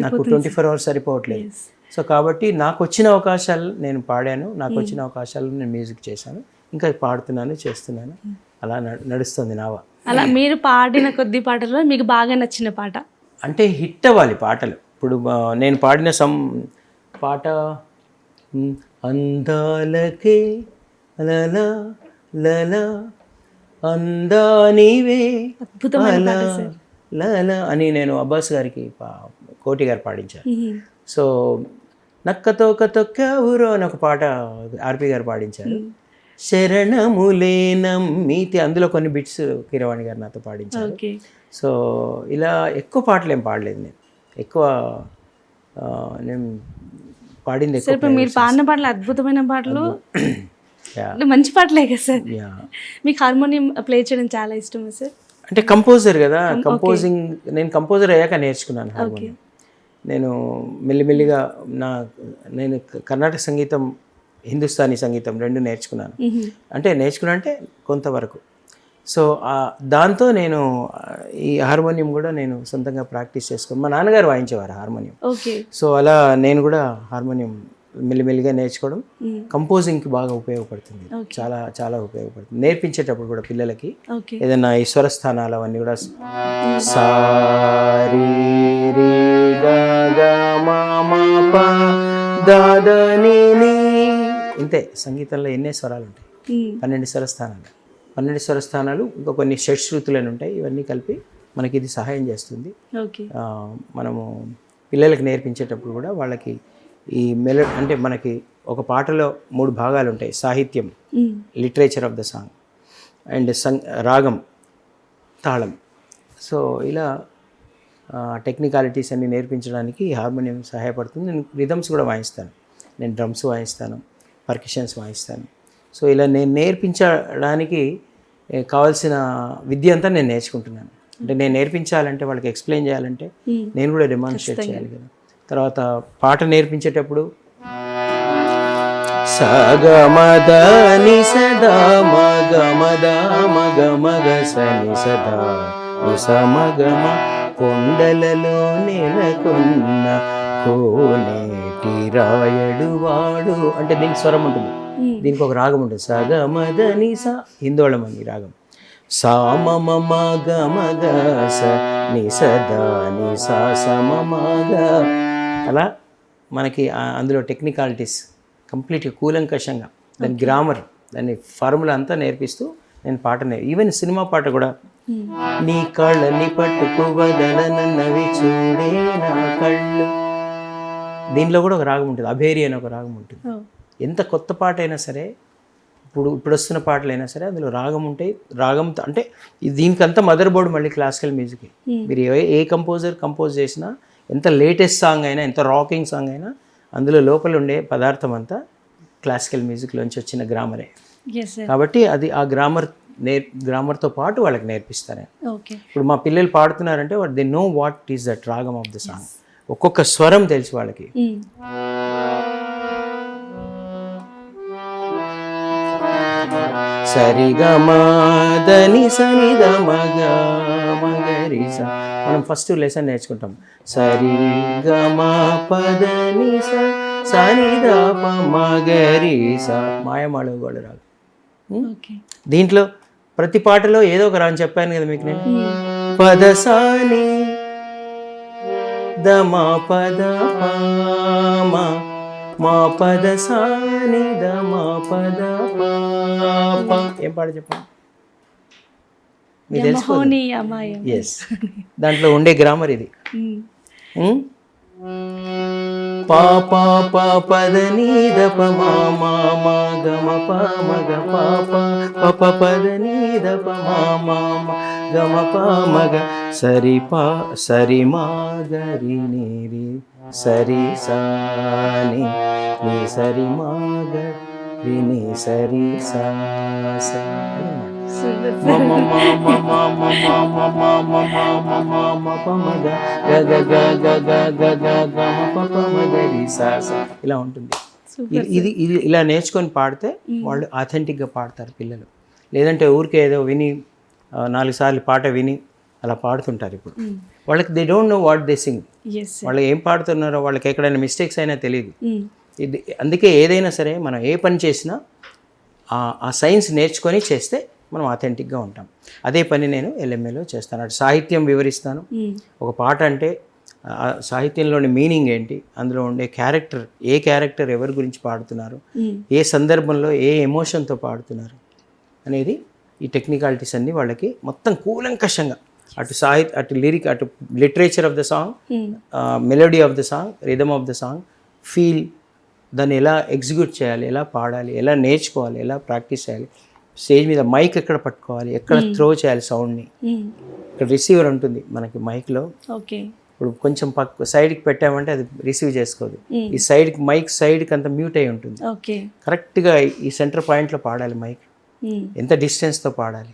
నాకు 24 hours సరిపోవట్లేదు. సో కాబట్టి నాకు వచ్చిన అవకాశాలు నేను పాడాను, నాకు వచ్చిన అవకాశాలు నేను మ్యూజిక్ చేశాను, ఇంకా పాడుతున్నాను, చేస్తున్నాను. అలా నడుస్తుంది నావా. అలా మీరు పాడిన కొద్ది పాటల్లో మీకు బాగా నచ్చిన పాట? అంటే హిట్ అవ్వాలి పాటలు. ఇప్పుడు నేను పాడిన పాట అందాలకే లలా లలా అందానివే అలా లలా అని నేను అబ్బాస్ గారికి కోటి గారు పాడించాను. సో నక్కతోక తొక్కావురో అని ఒక పాట ఆర్పి గారు పాడించారు. శరణములే నమ్మితి, అందులో కొన్ని బిట్స్ కీరవాణి గారు నాతో పాడించారు. సో ఇలా ఎక్కువ పాటలు ఏం పాడలేదు నేను. ఎక్కువ నేను పాడింది ఎక్కువ. మీరు పాడిన పాటలు అద్భుతమైన పాటలు, మంచి పాటలే కదా సార్. మీకు హార్మోనియం ప్లే చేయడం చాలా ఇష్టమా సార్? అంటే కంపోజర్ కదా, కంపోజింగ్ నేను కంపోజర్ అయ్యాక నేర్చుకున్నాను హార్మోనియం. నేను మెల్లిమెల్లిగా నేను కర్ణాటక సంగీతం, హిందుస్థానీ సంగీతం రెండు నేర్చుకున్నాను. అంటే కొంతవరకు. సో దాంతో నేను ఈ హార్మోనియం కూడా నేను సొంతంగా ప్రాక్టీస్ చేసుకున్నాను. మా నాన్నగారు వాయించేవారు హార్మోనియం. సో అలా నేను కూడా హార్మోనియం మెల్లిమెల్లిగా నేర్చుకోవడం కంపోజింగ్కి బాగా ఉపయోగపడుతుంది. చాలా చాలా ఉపయోగపడుతుంది. నేర్పించేటప్పుడు కూడా పిల్లలకి ఏదైనా ఈ స్వరస్థానాలు అవన్నీ కూడా సారీ రే గా గా మా మా పా దా దా నీ నీ, ఇంతే. సంగీతంలో ఎన్నే స్వరాలు ఉంటాయి? 12 స్వరస్థానాలు. 12 స్వరస్థానాలు, ఇంకా కొన్ని షట్శ్రుతులని ఉంటాయి. ఇవన్నీ కలిపి మనకి ఇది సహాయం చేస్తుంది. మనము పిల్లలకి నేర్పించేటప్పుడు కూడా వాళ్ళకి ఈ అంటే మనకి ఒక పాటలో 3 భాగాలు ఉంటాయి. సాహిత్యం, literature of the song, and రాగం, తాళం. సో ఇలా టెక్నికాలిటీస్ అన్ని నేర్పించడానికి హార్మోనియం సహాయపడుతుంది. నేను రిథమ్స్ కూడా వాయిస్తాను, నేను డ్రమ్స్ వాయిస్తాను, పర్కషన్స్ వాయిస్తాను. సో ఇలా నేను నేర్పించడానికి కావాల్సిన విద్య అంతా నేను నేర్చుకుంటున్నాను. అంటే నేను నేర్పించాలంటే, వాళ్ళకి ఎక్స్ప్లెయిన్ చేయాలంటే నేను కూడా డెమాన్స్ట్రేట్ చేయాలి కదా. తర్వాత పాట నేర్పించేటప్పుడు సగమద ని సదా మగమద మగ మగ సని సదా నిసమగమ కొండలలో నెలకొన్న కోనేటి రాయడు వాడు, అంటే దీనికి స్వరం ఉంటుంది, దీనికి ఒక రాగం ఉంటుంది. సగమద ని స హిందోళం అని రాగం. సామమ మగ మగ స ని సదా ని సా సమ మగ. అలా మనకి అందులో టెక్నికాలిటీస్ కంప్లీట్గా కూలంకషంగా, దాని గ్రామర్, దాని ఫార్ములా అంతా నేర్పిస్తూ నేను పాట ఈవెన్ సినిమా పాట కూడా నీ కళ్ళని పట్టుకు వదలనన్నవి చూడే నా కళ్ళు, దీనిలో కూడా ఒక రాగం ఉంటుంది. అభేరి అని ఒక రాగం ఉంటుంది. ఎంత కొత్త పాట అయినా సరే, ఇప్పుడు వస్తున్న పాటలైనా సరే అందులో రాగం ఉంటాయి. రాగంతో అంటే దీనికంతా మదర్ బోర్డు మళ్ళీ క్లాసికల్ మ్యూజిక్. మీరు ఏ కంపోజర్ కంపోజ్ చేసినా, ఎంత లేటెస్ట్ సాంగ్ అయినా, ఎంత రాకింగ్ సాంగ్ అయినా, అందులో లోపల ఉండే పదార్థం అంతా క్లాసికల్ మ్యూజిక్లోంచి వచ్చిన గ్రామరే. కాబట్టి అది ఆ గ్రామర్తో పాటు వాళ్ళకి నేర్పిస్తాను. ఇప్పుడు మా పిల్లలు పాడుతున్నారంటే they know what is that ragam of the song. ఒక్కొక్క స్వరం తెలుసు వాళ్ళకి. సరిగమదని సనిద మగ మగరిస, మనం ఫస్ట్ లెసన్ నేర్చుకుంటాం. సరిగమ పదని సనిద మగరిస, మాయమాళవ గోళ రాగం. దీంట్లో ప్రతి పాటలో ఏదో ఒక రాగం చెప్పాను కదా మీకు నేను. పదసాని దమ పద పామ మా పద సాని దమ పద పాప. ఏం పాట చెప్పండి? మీకు తెలుసుకోండి. ఎస్, దాంట్లో ఉండే గ్రామర్ ఇది. పా పా పా పద నీ దప మా మా మా గమ ప మగ పాప పప పద నీ దప మా మా మా గమ ప మగ సరి పా సరి మా గరి నీరి సరి సాని నీ సరి మా గరి నీ సరి సా సా. ఇలా ఉంటుంది. ఇది ఇలా నేర్చుకొని పాడితే వాళ్ళు ఆథెంటిక్గా పాడతారు పిల్లలు. లేదంటే ఊరికే ఏదో విని 4 సార్లు పాట విని అలా పాడుతుంటారు ఇప్పుడు. వాళ్ళకి they don't know what they sing. Yes. వాళ్ళు ఏం పాడుతున్నారో వాళ్ళకి ఎక్కడైనా మిస్టేక్స్ అయినా తెలియదు. ఇది అందుకే ఏదైనా సరే మనం ఏ పని చేసినా ఆ సైన్స్ నేర్చుకొని చేస్తే మనం ఆథెంటిక్గా ఉంటాం. అదే పని నేను ఎల్ఎంఏలో చేస్తాను. అటు సాహిత్యం వివరిస్తాను. ఒక పాట అంటే ఆ సాహిత్యంలోని మీనింగ్ ఏంటి, అందులో ఉండే క్యారెక్టర్, ఏ క్యారెక్టర్ ఎవరి గురించి పాడుతున్నారు, ఏ సందర్భంలో ఏ ఎమోషన్తో పాడుతున్నారు అనేది ఈ టెక్నికాలిటీస్ అన్నీ వాళ్ళకి మొత్తం కూలంకషంగా అటు అటు లిరిక్, అటు literature of the song, melody of the song, rhythm of the song, feel, దాన్ని ఎలా ఎగ్జిక్యూట్ చేయాలి, ఎలా పాడాలి, ఎలా నేర్చుకోవాలి, ఎలా ప్రాక్టీస్ చేయాలి, స్టేజ్ మీద మైక్ ఎక్కడ పట్టుకోవాలి, ఎక్కడ త్రో చేయాలి సౌండ్ని, ఇక్కడ రిసీవర్ ఉంటుంది మనకి మైక్లో. ఓకే. ఇప్పుడు కొంచెం సైడ్కి పెట్టామంటే అది రిసీవ్ చేసుకోదు. ఈ సైడ్కి మైక్ సైడ్కి అంత మ్యూట్ అయి ఉంటుంది. ఓకే. కరెక్ట్గా ఈ సెంటర్ పాయింట్లో పాడాలి మైక్. ఎంత డిస్టెన్స్తో పాడాలి,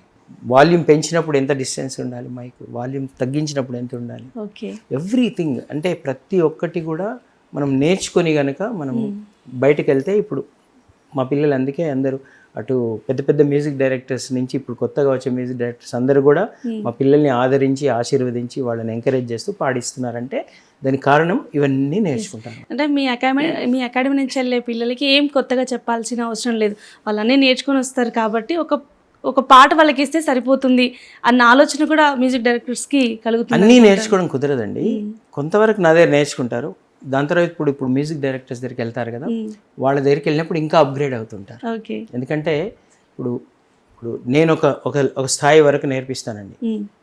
వాల్యూమ్ పెంచినప్పుడు ఎంత డిస్టెన్స్ ఉండాలి మైక్, వాల్యూమ్ తగ్గించినప్పుడు ఎంత ఉండాలి, ఓకే. ఎవ్రీథింగ్. అంటే ప్రతి ఒక్కటి కూడా మనం నేర్చుకొని కనుక మనం బయటకు వెళ్తే, ఇప్పుడు మా పిల్లలు అందుకే అందరూ అటు పెద్ద పెద్ద మ్యూజిక్ డైరెక్టర్స్ నుంచి ఇప్పుడు కొత్తగా వచ్చే మ్యూజిక్ డైరెక్టర్స్ అందరూ కూడా మా పిల్లల్ని ఆదరించి ఆశీర్వదించి వాళ్ళని ఎంకరేజ్ చేస్తూ పాడిస్తున్నారంటే దానికి కారణం ఇవన్నీ నేర్చుకుంటాను. అంటే మీ అకాడమీ నుంచి వెళ్ళే పిల్లలకి ఏం కొత్తగా చెప్పాల్సిన అవసరం లేదు, వాళ్ళన్నీ నేర్చుకొని వస్తారు కాబట్టి ఒక పాట వాళ్ళకి ఇస్తే సరిపోతుంది అన్న ఆలోచన కూడా మ్యూజిక్ డైరెక్టర్స్కి కలుగుతుంది. అన్నీ నేర్చుకోవడం కుదరదండి, కొంతవరకు నా దగ్గర నేర్చుకుంటారు. దాని తర్వాత ఇప్పుడు మ్యూజిక్ డైరెక్టర్స్ దగ్గరికి వెళ్తారు కదా, వాళ్ళ దగ్గరికి వెళ్ళినప్పుడు ఇంకా అప్గ్రేడ్ అవుతుంటారు. ఓకే. ఎందుకంటే ఇప్పుడు నేను ఒక స్థాయి వరకు నేర్పిస్తానండి.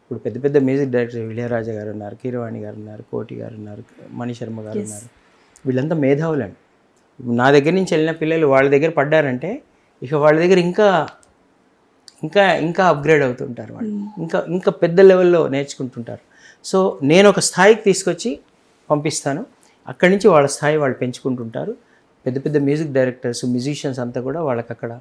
ఇప్పుడు పెద్ద పెద్ద మ్యూజిక్ డైరెక్టర్ ఇళయరాజా గారు ఉన్నారు, కీరవాణి గారు ఉన్నారు, కోటి గారు ఉన్నారు, మణిశర్మ గారు ఉన్నారు. వీళ్ళంతా మేధావులండి. నా దగ్గర నుంచి వెళ్ళిన పిల్లలు వాళ్ళ దగ్గర పడ్డారంటే ఇక వాళ్ళ దగ్గర ఇంకా ఇంకా ఇంకా అప్గ్రేడ్ అవుతుంటారు. వాళ్ళు ఇంకా ఇంకా పెద్ద లెవెల్లో నేర్చుకుంటుంటారు. సో నేను ఒక స్థాయికి తీసుకొచ్చి పంపిస్తాను, అక్కడి నుంచి వాళ్ళ స్థాయి వాళ్ళు పెంచుకుంటుంటారు. పెద్ద పెద్ద మ్యూజిక్ డైరెక్టర్స్, మ్యూజిషియన్స్ అంతా కూడా వాళ్ళకి అక్కడ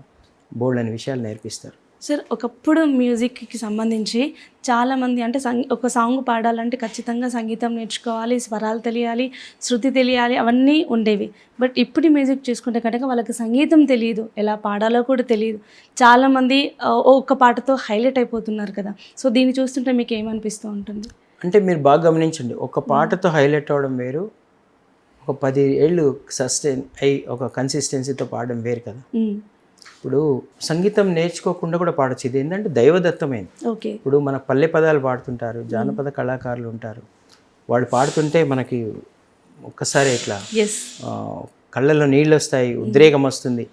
బోల్డ్ అనే విషయాలు నేర్పిస్తారు. సార్, ఒకప్పుడు మ్యూజిక్కి సంబంధించి చాలామంది అంటే ఒక సాంగ్ పాడాలంటే ఖచ్చితంగా సంగీతం నేర్చుకోవాలి, స్వరాలు తెలియాలి, శృతి తెలియాలి, అవన్నీ ఉండేవి. బట్ ఇప్పుడు మ్యూజిక్ చూసుకుంటే కనుక వాళ్ళకి సంగీతం తెలియదు, ఎలా పాడాలో కూడా తెలియదు. చాలామంది ఒక్క పాటతో హైలైట్ అయిపోతున్నారు కదా. సో దీన్ని చూస్తుంటే మీకు ఏమనిపిస్తూ ఉంటుంది? అంటే మీరు బాగా గమనించండి, ఒక పాటతో హైలైట్ అవ్వడం వేరు, ఒక 10 ఏళ్ళు సస్టైన్ అయ్యి ఒక కన్సిస్టెన్సీతో పాడడం వేరు కదా. ఇప్పుడు సంగీతం నేర్చుకోకుండా కూడా పాడచ్చు. ఇది ఏంటంటే దైవదత్తమైంది. ఓకే. ఇప్పుడు మన పల్లె పదాలు పాడుతుంటారు, జానపద కళాకారులు ఉంటారు, వాళ్ళు పాడుతుంటే మనకి ఒక్కసారి ఇట్లా కళ్ళల్లో నీళ్ళు వస్తాయి, ఉద్రేకం వస్తుంది.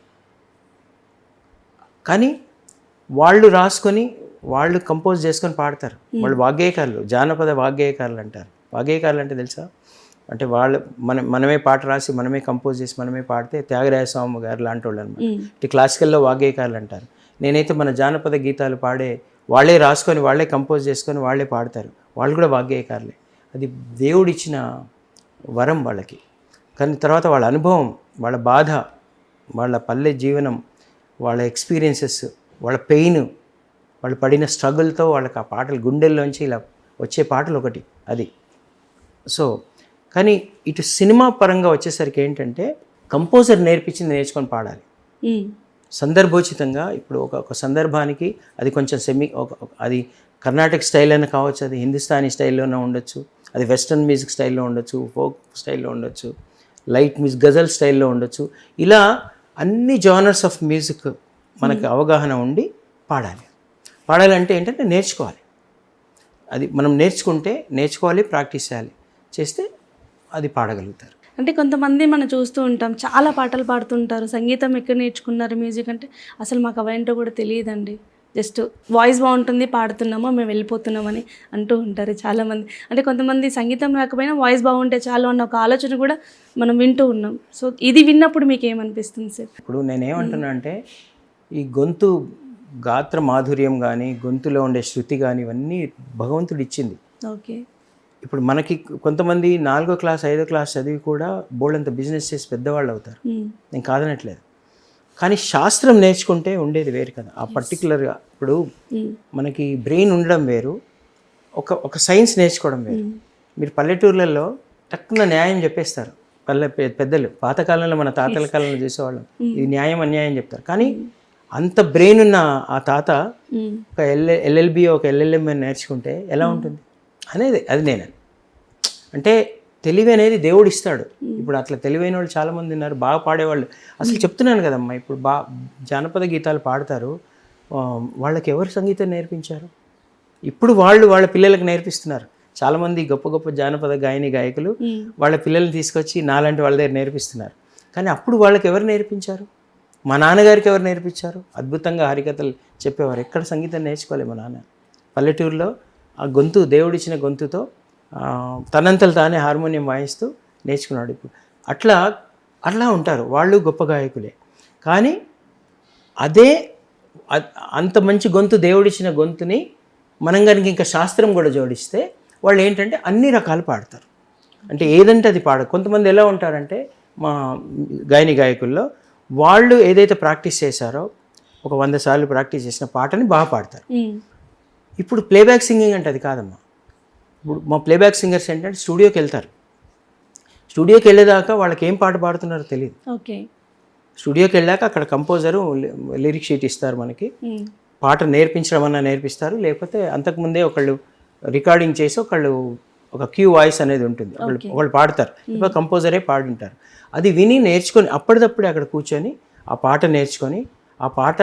కానీ వాళ్ళు రాసుకొని వాళ్ళు కంపోజ్ చేసుకొని పాడతారు. వాళ్ళు వాగ్గేయకారులు, జానపద వాగ్గేయకారులు అంటారు. వాగ్గేయకారులు అంటే తెలుసా? అంటే మనమే పాట రాసి మనమే కంపోజ్ చేసి మనమే పాడితే త్యాగరాజస్వామి గారు లాంటి వాళ్ళు అనమాట. ఇటు క్లాసికల్లో వాగ్గేయకారులు అంటారు. నేనైతే మన జానపద గీతాలు పాడే వాళ్ళే రాసుకొని వాళ్ళే కంపోజ్ చేసుకొని వాళ్ళే పాడతారు, వాళ్ళు కూడా వాగ్గేయకారులే. అది దేవుడిచ్చిన వరం వాళ్ళకి. కానీ తర్వాత వాళ్ళ అనుభవం, వాళ్ళ బాధ, వాళ్ళ పల్లె జీవనం, వాళ్ళ ఎక్స్పీరియన్సెస్, వాళ్ళ పెయిన్, వాళ్ళు పడిన స్ట్రగుల్తో వాళ్ళకి ఆ పాటలు గుండెల్లోంచి ఇలా వచ్చే పాటలు ఒకటి అది. సో కానీ ఇటు సినిమా పరంగా వచ్చేసరికి ఏంటంటే కంపోజర్ నేర్పించింది నేర్చుకొని పాడాలి సందర్భోచితంగా. ఇప్పుడు ఒక సందర్భానికి అది కొంచెం అది కర్ణాటక స్టైల్ అయినా కావచ్చు, అది హిందుస్థానీ స్టైల్లోనే ఉండొచ్చు, అది వెస్ట్రన్ మ్యూజిక్ స్టైల్లో ఉండొచ్చు, ఫోక్ స్టైల్లో ఉండొచ్చు, లైట్ మ్యూజిక్ గజల్ స్టైల్లో ఉండొచ్చు. ఇలా అన్ని జానర్స్ ఆఫ్ మ్యూజిక్ మనకు అవగాహన ఉండి పాడాలంటే ఏంటంటే నేర్చుకోవాలి. అది మనం నేర్చుకోవాలి, ప్రాక్టీస్ చేయాలి, చేస్తే అది పాడగలుగుతారు. అంటే కొంతమంది మనం చూస్తూ ఉంటాం, చాలా పాటలు పాడుతుంటారు, సంగీతం ఎక్కడ నేర్చుకున్నారు మ్యూజిక్ అంటే అసలు మాకు అవేంటో కూడా తెలియదండి, జస్ట్ వాయిస్ బాగుంటుంది పాడుతున్నామో మేము వెళ్ళిపోతున్నామని అంటూ ఉంటారు చాలామంది. అంటే కొంతమంది సంగీతం రాకపోయినా వాయిస్ బాగుంటే చాలు అన్న ఒక ఆలోచన కూడా మనం వింటూ ఉన్నాం. సో ఇది విన్నప్పుడు మీకు ఏమనిపిస్తుంది సార్? ఇప్పుడు నేనేమంటున్నా అంటే ఈ గొంతు గాత్ర మాధుర్యం కానీ, గొంతులో ఉండే శృతి కానీ ఇవన్నీ భగవంతుడు ఇచ్చింది. ఓకే. ఇప్పుడు మనకి కొంతమంది 4వ క్లాస్ 5వ క్లాస్ చదివి కూడా బోల్డంత బిజినెస్ చేసి పెద్దవాళ్ళు అవుతారు, నేను కాదనట్లేదు. కానీ శాస్త్రం నేర్చుకుంటే ఉండేది వేరు కదా. ఆ పర్టికులర్గా ఇప్పుడు మనకి బ్రెయిన్ ఉండడం వేరు, ఒక సైన్స్ నేర్చుకోవడం వేరు. మీరు పల్లెటూర్లలో టక్కున న్యాయం చెప్పేస్తారు పెద్దలు. పాతకాలంలో మన తాతల కాలంలో చేసేవాళ్ళం, ఇది న్యాయం అన్యాయం చెప్తారు. కానీ అంత బ్రెయిన్ ఉన్న ఆ తాత ఒక ఎల్ఎల్బి ఒక ఎల్ఎల్ఎం నేర్చుకుంటే ఎలా ఉంటుంది అనేది అది నేను అంటే తెలివి అనేది దేవుడు ఇస్తాడు. ఇప్పుడు అట్లా తెలివైన వాళ్ళు చాలామంది ఉన్నారు, బాగా పాడేవాళ్ళు. అసలు చెప్తున్నాను కదమ్మా, ఇప్పుడు జానపద గీతాలు పాడతారు, వాళ్ళకి ఎవరు సంగీతం నేర్పించారు? ఇప్పుడు వాళ్ళ పిల్లలకు నేర్పిస్తున్నారు. చాలామంది గొప్ప గొప్ప జానపద గాయకులు వాళ్ళ పిల్లల్ని తీసుకొచ్చి నాలాంటి వాళ్ళ దగ్గర నేర్పిస్తున్నారు. కానీ అప్పుడు వాళ్ళకి ఎవరు నేర్పించారు? మా నాన్నగారికి ఎవరు నేర్పించారు? అద్భుతంగా హరికథలు చెప్పేవారు. ఎక్కడ సంగీతం నేర్చుకోవాలి మా నాన్న. పల్లెటూరులో ఆ గొంతు, దేవుడిచ్చిన గొంతుతో తనంతలు తానే హార్మోనియం వాయిస్తూ నేర్చుకున్నాడు. ఇప్పుడు అట్లా ఉంటారు వాళ్ళు, గొప్ప గాయకులే. కానీ అదే అంత మంచి గొంతు, దేవుడిచ్చిన గొంతుని మనం కనుక ఇంకా శాస్త్రం కూడా జోడిస్తే వాళ్ళు ఏంటంటే అన్ని రకాలు పాడతారు. అంటే ఏదంటే అది కొంతమంది ఎలా ఉంటారంటే మా గాయకుల్లో వాళ్ళు ఏదైతే ప్రాక్టీస్ చేశారో ఒక 100 సార్లు ప్రాక్టీస్ చేసిన పాటని బాగా పాడతారు. ఇప్పుడు ప్లేబ్యాక్ సింగింగ్ అంటే అది కాదమ్మా. ఇప్పుడు మా ప్లేబ్యాక్ సింగర్స్ ఏంటంటే స్టూడియోకి వెళ్తారు. స్టూడియోకి వెళ్ళేదాకా వాళ్ళకి ఏం పాట పాడుతున్నారో తెలియదు. స్టూడియోకి వెళ్ళాక అక్కడ కంపోజరు లిరిక్ షీట్ ఇస్తారు మనకి, పాట నేర్పించడం అన్నా నేర్పిస్తారు, లేకపోతే అంతకుముందే ఒకళ్ళు రికార్డింగ్ చేసి ఒక క్యూ వాయిస్ అనేది ఉంటుంది, ఒకళ్ళు పాడతారు, ఇప్పుడు కంపోజరే పాడుంటారు. అది విని నేర్చుకొని అప్పటిదప్పుడే అక్కడ కూర్చొని ఆ పాట నేర్చుకొని ఆ పాట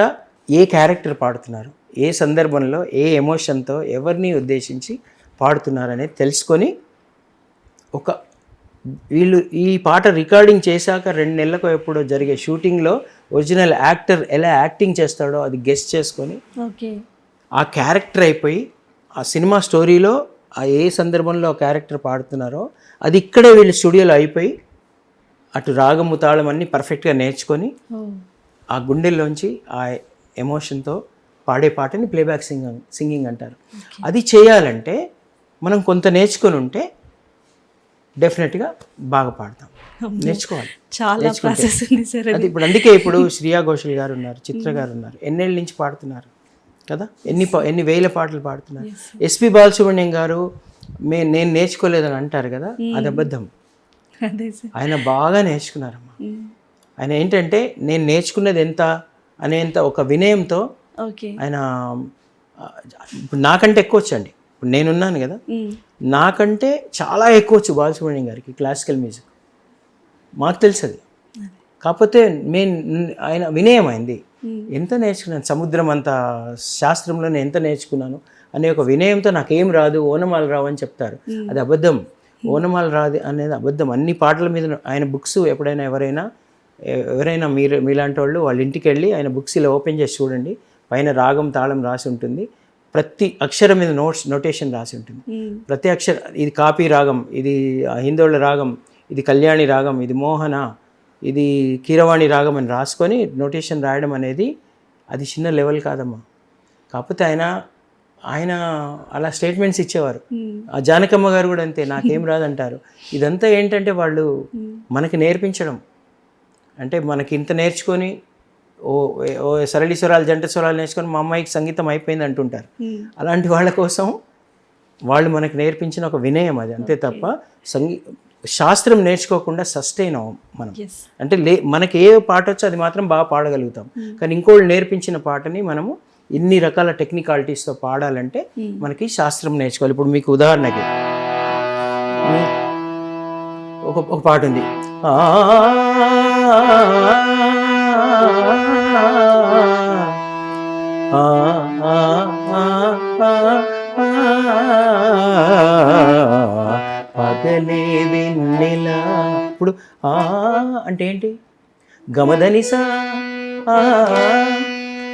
ఏ క్యారెక్టర్ పాడుతున్నారు, ఏ సందర్భంలో, ఏ ఎమోషన్తో, ఎవరిని ఉద్దేశించి పాడుతున్నారు అనేది తెలుసుకొని వీళ్ళు ఈ పాట రికార్డింగ్ చేశాక 2 నెలలకు ఎప్పుడో జరిగే షూటింగ్లో ఒరిజినల్ యాక్టర్ ఎలా యాక్టింగ్ చేస్తాడో అది గెస్ట్ చేసుకొని ఆ క్యారెక్టర్ అయిపోయి ఆ సినిమా స్టోరీలో ఆ ఏ సందర్భంలో ఆ క్యారెక్టర్ పాడుతున్నారో అది ఇక్కడే వీళ్ళు స్టూడియోలో అయిపోయి అటు రాగము తాళం అన్నీ పర్ఫెక్ట్గా నేర్చుకొని ఆ గుండెల్లోంచి ఆ ఎమోషన్తో పాడే పాటని ప్లేబ్యాక్ సింగింగ్ అంటారు. అది చేయాలంటే మనం కొంత నేర్చుకొని ఉంటే డెఫినెట్గా బాగా పాడతాం. నేర్చుకోవాలి, చాలా ప్రాసెస్ ఉంది సార్. అది ఇప్పుడు ఇప్పుడు శ్రియా ఘోషల్ గారు ఉన్నారు, చిత్ర గారు ఉన్నారు, ఎన్నేళ్ళ నుంచి పాడుతున్నారు కదా, ఎన్ని వేల పాటలు పాడుతున్నారు. ఎస్పి బాలసుబ్రహ్మణ్యం గారు నేను నేర్చుకోలేదని అంటారు కదా, అది అబద్ధం. ఆయన బాగా నేర్చుకున్నారమ్మా. ఆయన ఏంటంటే నేను నేర్చుకున్నది ఎంత అనేంత ఒక వినయంతో ఆయన ఇప్పుడు నాకంటే ఎక్కువ వచ్చండి. ఇప్పుడు నేనున్నాను కదా, నాకంటే చాలా ఎక్కువ వచ్చు బాలసుబ్రహ్మణ్యం గారికి క్లాసికల్ మ్యూజిక్. మాకు తెలుసు అది. కాకపోతే ఆయన వినయం అయింది. ఎంత నేర్చుకున్నాను, సముద్రం అంత శాస్త్రంలో నేను ఎంత నేర్చుకున్నాను అనే ఒక వినయంతో నాకేం రాదు, ఓనమాలు రావు అని చెప్తారు. అది అబద్ధం. ఓనమాలు రాదు అనేది అబద్ధం. అన్ని పాటల మీద ఆయన బుక్స్ ఎప్పుడైనా ఎవరైనా మీలాంటి వాళ్ళు వాళ్ళ ఇంటికి వెళ్ళి ఆయన బుక్స్ ఇలా ఓపెన్ చేసి చూడండి, పైన రాగం తాళం రాసి ఉంటుంది, ప్రతి అక్షరం మీద నోటేషన్ రాసి ఉంటుంది. ప్రతి అక్షరం, ఇది కాపీ రాగం, ఇది హిందోళ్ళ రాగం, ఇది కళ్యాణి రాగం, ఇది మోహన, ఇది కీరవాణి రాగం అని రాసుకొని నోటేషన్ రాయడం అనేది అది చిన్న లెవెల్ కాదమ్మా. కాకపోతే ఆయన అలా స్టేట్మెంట్స్ ఇచ్చేవారు. ఆ జానకమ్మ గారు కూడా అంతే, నాకేం రాదంటారు. ఇదంతా ఏంటంటే వాళ్ళు మనకి నేర్పించడం. అంటే మనకి ఇంత నేర్చుకొని ఓ సరళి స్వరాలు, జంట స్వరాలు నేర్చుకొని మా అమ్మాయికి సంగీతం అయిపోయింది అంటుంటారు. అలాంటి వాళ్ళ కోసం వాళ్ళు మనకు నేర్పించిన ఒక వినయం అది, అంతే తప్ప శాస్త్రం నేర్చుకోకుండా సస్టైన్ అవ్వం మనం. అంటే మనకి ఏ పాట వచ్చో అది మాత్రం బాగా పాడగలుగుతాం. కానీ ఇంకోళ్ళు నేర్పించిన పాటని మనము ఇన్ని రకాల టెక్నికాలిటీస్తో పాడాలంటే మనకి శాస్త్రం నేర్చుకోవాలి. ఇప్పుడు మీకు ఉదాహరణకి ఒక పాట ఉంది, పగలే వెన్నెలా. ఇప్పుడు అంటే ఏంటి? గమదనిసా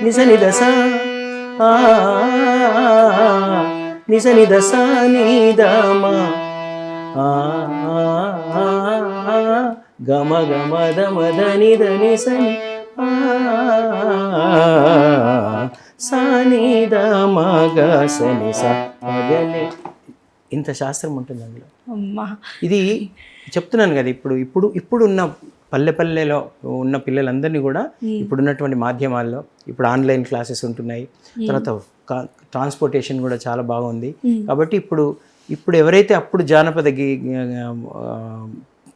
నిసని దశ నిసని దశ నీదమా గమ గమ దమ దని దని సని సని దమ గ సని స పగలే. ఇంత శాస్త్రం ఉంటుంది అందులో. ఇది చెప్తున్నాను కదా, ఇప్పుడు ఉన్న పల్లెలో ఉన్న పిల్లలందరినీ కూడా ఇప్పుడున్నటువంటి మాధ్యమాల్లో ఇప్పుడు ఆన్లైన్ క్లాసెస్ ఉంటున్నాయి. తర్వాత ట్రాన్స్పోర్టేషన్ కూడా చాలా బాగుంది. కాబట్టి ఇప్పుడు ఎవరైతే అప్పుడు జానపద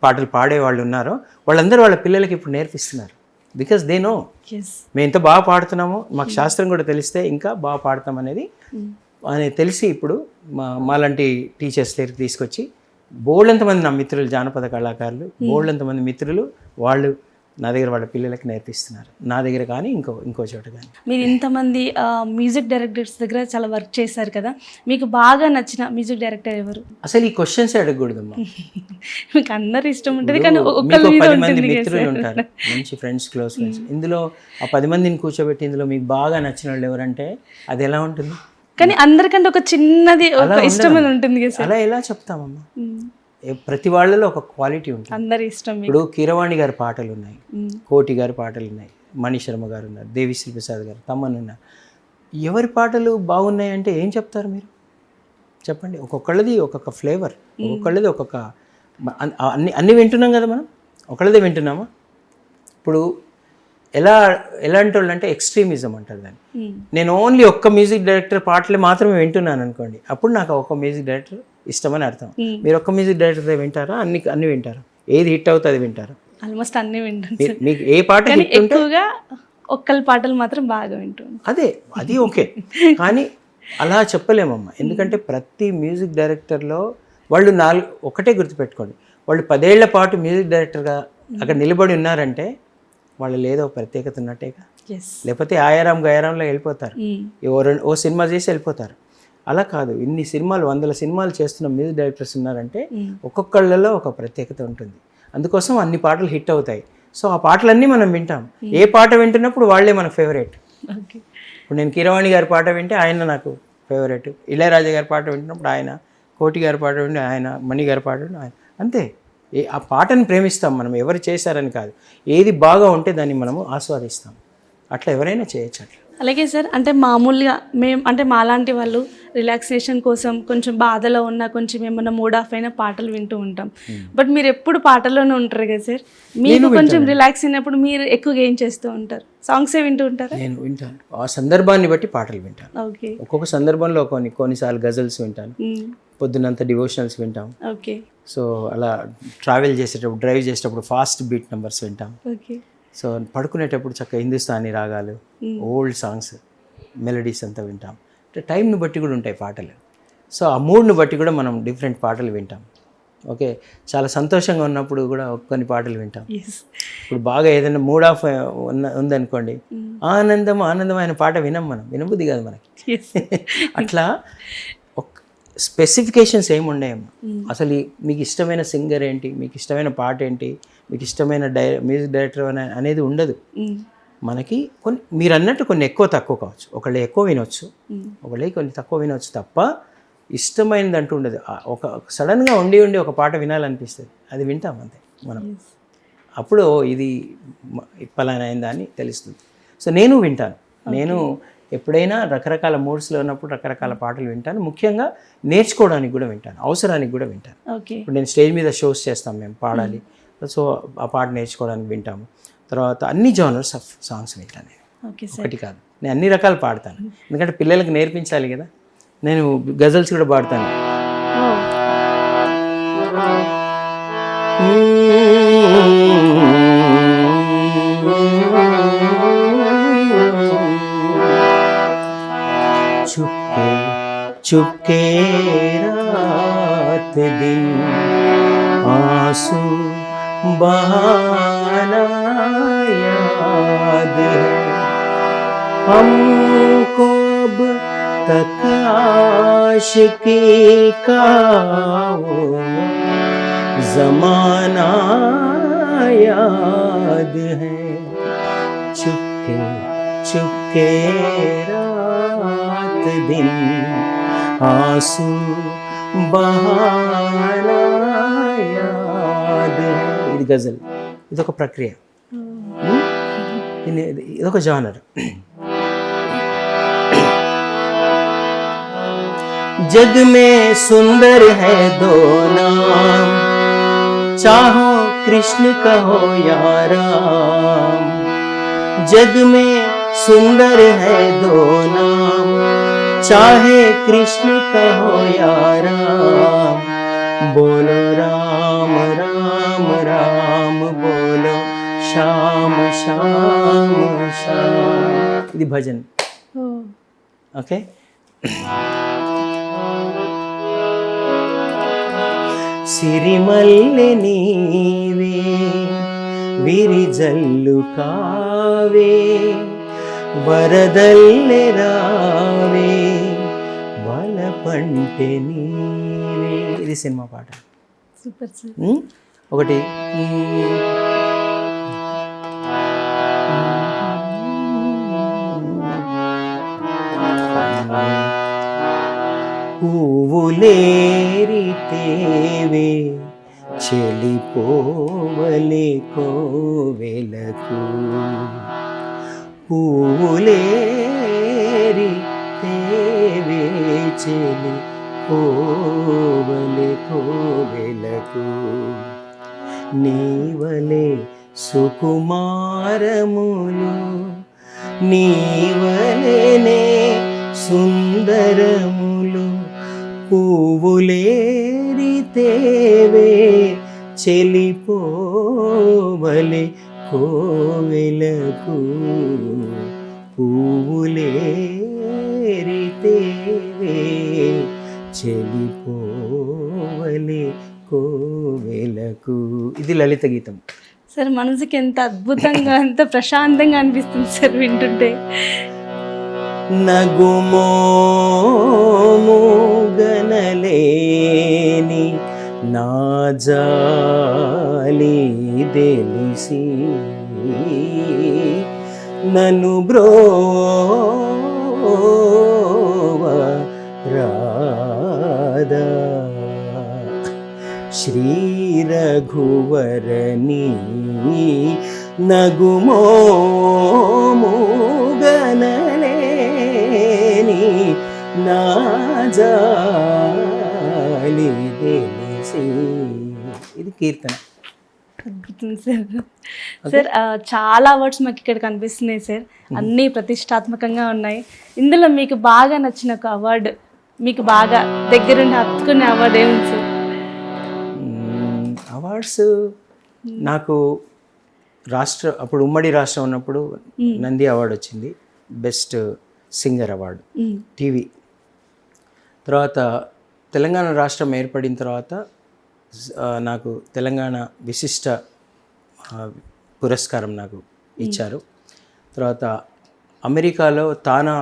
పాటలు పాడేవాళ్ళు ఉన్నారో వాళ్ళందరూ వాళ్ళ పిల్లలకి ఇప్పుడు నేర్పిస్తున్నారు. Because they know yes. మేము ఎంత బాగా పాడుతున్నామో మాకు శాస్త్రం కూడా తెలిస్తే ఇంకా బాగా పాడతాం అనేది తెలిసి ఇప్పుడు మాలాంటి టీచర్స్ దగ్గరికి తీసుకొచ్చి బోల్డంతమంది నా మిత్రులు జానపద కళాకారులు బోల్డంతమంది మిత్రులు వాళ్ళు నా దగ్గర వాళ్ళ పిల్లలకి నేర్పిస్తున్నారు, నా దగ్గర కానీ ఇంకో చోట కానీ. మీరు ఇంతమంది మ్యూజిక్ డైరెక్టర్స్ దగ్గర చాలా వర్క్ చేశారు కదా, మీకు బాగా నచ్చిన మ్యూజిక్ డైరెక్టర్ ఎవరు? అసలు ఈ క్వశ్చన్స్ అడగకూడదమ్మా. మీకు అందరు ఇష్టం ఉంటుంది కానీ మీకు ఒక్కళ్ళ మీద 10 మంది ఉంటుంది కదా మిత్రులు సార్. ఉంటారు, మంచి ఫ్రెండ్స్, క్లోజ్ ఫ్రెండ్స్. ఇందులో ఆ 10 మందిని కూర్చోబెట్టి ఇందులో మీకు బాగా నచ్చిన వాళ్ళు ఎవరంటే అది ఎలా ఉంటుంది? కానీ అందరికంటే ఒక చిన్నది ఒక ఇష్టమైన ఉంటుంది కదా సార్. అలా ఎలా చెప్తామమ్మా? ప్రతి వాళ్ళలో ఒక క్వాలిటీ ఉంటుంది. అందరి ఇష్టం మీకు. ఇప్పుడు కీరవాణి గారి పాటలు ఉన్నాయి, కోటి గారి పాటలు ఉన్నాయి, మణి శర్మ గారు ఉన్నారు, దేవిశ్రీ ప్రసాద్ గారు, తమ్మన్ ఉన్నారు. ఎవరి పాటలు బాగున్నాయి అంటే ఏం చెప్తారు మీరు? చెప్పండి. ఒక్కొక్కళ్ళది ఒక్కొక్క ఫ్లేవర్, ఒక్కొక్కళ్ళది ఒక్కొక్క అన్నీ వింటున్నాం కదా మనం, ఒకళ్ళదే వింటున్నామా? ఇప్పుడు ఎలాంటి వాళ్ళు అంటే ఎక్స్ట్రీమిజం అంటారు దాన్ని. నేను ఓన్లీ ఒక్క మ్యూజిక్ డైరెక్టర్ పాటలు మాత్రమే వింటున్నాను అనుకోండి, అప్పుడు నాకు ఒక్క మ్యూజిక్ డైరెక్టర్ ఇష్టమని అర్థం. మీరు ఒక్క మ్యూజిక్ డైరెక్టర్ వింటారా? అన్ని వింటారా? ఏది హిట్ అవుతుంది అది వింటారా? ఆల్మోస్ట్ అన్ని వింటాను సార్. మీకు ఏ పాట కానీ హిట్ ఉంటే ఎక్కువగా ఒక్కళ్ళ పాటలు మాత్రం బాగా వింటాను. అది ఓకే. కానీ అలా చెప్పలేమమ్మా, ఎందుకంటే ప్రతి మ్యూజిక్ డైరెక్టర్లో వాళ్ళు ఒకటే గుర్తుపెట్టుకోండి, వాళ్ళు 10 ఏళ్ల పాటు మ్యూజిక్ డైరెక్టర్గా అక్కడ నిలబడి ఉన్నారంటే వాళ్ళు లేదో ప్రత్యేకత ఉన్నట్టేగా. లేకపోతే ఆయారాం గయారాంలో వెళ్ళిపోతారు, ఓ సినిమా చేసి వెళ్ళిపోతారు. అలా కాదు, ఇన్ని సినిమాలు 100 సినిమాలు చేస్తున్న మ్యూజిక్ డైరెక్టర్స్ ఉన్నారంటే ఒక్కొక్కళ్ళలో ఒక ప్రత్యేకత ఉంటుంది. అందుకోసం అన్ని పాటలు హిట్ అవుతాయి. సో ఆ పాటలన్నీ మనం వింటాం. ఏ పాట వింటున్నప్పుడు వాళ్ళే మన ఫేవరెట్. ఇప్పుడు నేను కీరవాణి గారి పాట వింటే ఆయన నాకు ఫేవరెట్, ఇళయరాజా గారి పాట వింటున్నప్పుడు ఆయన, కోటి గారి పాట వింటే ఆయన, మణి గారి పాట వింటే ఆయన. అంతే, ఆ పాటను ప్రేమిస్తాం మనం, ఎవరు చేశారని కాదు. ఏది బాగా ఉంటే దాన్ని మనము ఆస్వాదిస్తాం. అట్లా ఎవరైనా చేయొచ్చు అట్లా. అలాగే సార్, అంటే మామూలుగా అంటే మాలాంటి వాళ్ళు రిలాక్సేషన్ కోసం కొంచెం బాధలో ఉన్న, కొంచెం ఏమన్నా మూడ్ ఆఫ్ అయినా పాటలు వింటూ ఉంటాం. బట్ మీరు ఎప్పుడు పాటల్లోనే ఉంటారు కదా సార్, మీకు కొంచెం రిలాక్స్ అయినప్పుడు మీరు ఎక్కువగా ఏం చేస్తూ ఉంటారు? సాంగ్సే వింటూ ఉంటారా? నేను వింటాను, ఆ సందర్భాన్ని బట్టి పాటలు వింటాను. ఓకే. ఒక్కొక్క సందర్భంలో కొన్నిసార్లు గజల్స్ వింటాను, పొద్దున్నంత డివోషనల్స్ వింటాం. ఓకే. సో అలా ట్రావెల్ చేసేటప్పుడు, డ్రైవ్ చేసేటప్పుడు ఫాస్ట్ బీట్ నెంబర్స్ వింటాం. ఓకే. సో పడుకునేటప్పుడు చక్కగా హిందుస్థానీ రాగాలు, ఓల్డ్ సాంగ్స్, మెలడీస్ అంతా వింటాం. అంటే టైంని బట్టి కూడా ఉంటాయి పాటలు. సో ఆ మూడ్ని బట్టి కూడా మనం డిఫరెంట్ పాటలు వింటాం. ఓకే, చాలా సంతోషంగా ఉన్నప్పుడు కూడా కొన్ని పాటలు వింటాం. ఇప్పుడు బాగా ఏదైనా మూడ్ ఆఫ్ ఉందనుకోండి, ఆనందం ఆయన పాట మనం వినబుద్ధి కాదు మనకి. అట్లా స్పెసిఫికేషన్స్ ఏమి ఉండేమో. అసలు మీకు ఇష్టమైన సింగర్ ఏంటి, మీకు ఇష్టమైన పాట ఏంటి, మీకు ఇష్టమైన మ్యూజిక్ డైరెక్టర్ అనేది ఉండదు మనకి. మీరు అన్నట్టు కొన్ని ఎక్కువ తక్కువ కావచ్చు, ఒకళ్ళు ఎక్కువ వినొచ్చు, ఒకళ్ళే కొన్ని తక్కువ వినొచ్చు తప్ప ఇష్టమైనది అంటూ ఉండదు. ఒక సడన్గా ఉండి ఒక పాట వినాలనిపిస్తుంది, అది వింటాం అంతే మనం. అప్పుడు ఇది పలానా అయిందా అని తెలుస్తుంది. సో నేను వింటాను. నేను ఎప్పుడైనా రకరకాల మూడ్స్లో ఉన్నప్పుడు రకరకాల పాటలు వింటాను. ముఖ్యంగా నేర్చుకోవడానికి కూడా వింటాను, అవసరానికి కూడా వింటాను. ఇప్పుడు నేను స్టేజ్ మీద షోస్ చేస్తాం, మేము పాడాలి, సో ఆ పాట నేర్చుకోవడానికి వింటాము. తర్వాత అన్ని జానర్స్ ఆఫ్ సాంగ్స్ వింటాను నేను, ఒకటి కాదు. నేను అన్ని రకాలు పాడతాను, ఎందుకంటే పిల్లలకి నేర్పించాలి కదా. నేను గజల్స్ కూడా పాడతాను. चुपके रात दिन आंसू बहाना याद है हमको अब तक आशिकी का वो जमाना याद है चुपके चुपके रात दिन आंसू बहाना याद है. ఇది గజల్, ఇదొక ప్రక్రియ, ఇదొక జానర్. जग में सुंदर है दो नाम, चाहो कृष्ण कहो या राम. जग में सुंदर है दो नाम, चाहे कृष्ण कहो या राम. बोलो राम राम राम, बोलो శ్యామ శ్యామ శ్యామ. ఇది భజన్. ఓకే. సిరిమల్లె నీవే విరిజల్లు కావే వరదల్లె రావే వలపంటె నీవే. ఇది సినిమా పాట. Super sir. ఒకటి పువ్వులేరితేవే చెలిపోవలే కోవెలకు పువ్వులేరితేవే చెలిపోవలే కోవెలకు నీవలే సుకుమారములు నీవలేనే సుందరములు పువ్వులేరితేవే చెలిపోవలే కోవెలకు పువ్వులేరితేవే చెలిపోవలే కోవెలకు. ఇది లలిత గీతం. సార్ మనసుకి ఎంత అద్భుతంగా ఎంత ప్రశాంతంగా అనిపిస్తుంది సార్ వింటుంటే. నగుమోము గనలేని నా జాలి తెలిసి నన్ను బ్రోవ రాధా శ్రీ రఘువరని నగుమోము గనలేని నా జాలి తెలిసి. ఇది కీర్తన. అద్భుతం సార్. సార్ చాలా అవార్డ్స్ మాకు ఇక్కడ కనిపిస్తున్నాయి సార్, అన్నీ ప్రతిష్టాత్మకంగా ఉన్నాయి. ఇందులో మీకు బాగా నచ్చిన ఒక అవార్డు, మీకు బాగా దగ్గరుండి హత్తుకునే అవార్డు ఏముంది సార్? అవార్డ్స్ నాకు అప్పుడు ఉమ్మడి రాష్ట్రం ఉన్నప్పుడు నంది అవార్డు వచ్చింది, బెస్ట్ సింగర్ అవార్డు టీవీ. తర్వాత తెలంగాణ రాష్ట్రం ఏర్పడిన తర్వాత నాకు తెలంగాణ విశిష్ట పురస్కారం నాకు ఇచ్చారు. తర్వాత అమెరికాలో తానా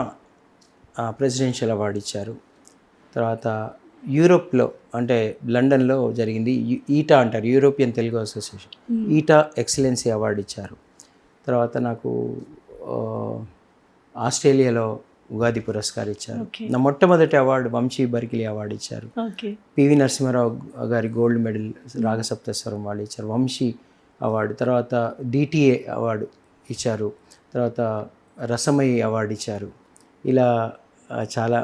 ప్రెసిడెన్షియల్ అవార్డు ఇచ్చారు. తర్వాత యూరోప్లో అంటే లండన్లో జరిగింది ఈటా అంటారు, European Telugu association, eta excellency award ఇచ్చారు. తర్వాత నాకు ఆస్ట్రేలియాలో ఉగాది పురస్కారం ఇచ్చారు. నా మొట్టమొదటి అవార్డు వంశీ బర్కిలీ అవార్డు ఇచ్చారు. పివి నరసింహారావు గారి గోల్డ్ మెడల్ రాగసప్తస్వరం వాళ్ళు ఇచ్చారు. వంశీ అవార్డు, తర్వాత డిటిఏ అవార్డు ఇచ్చారు. తర్వాత రసమయి అవార్డు ఇచ్చారు. ఇలా చాలా.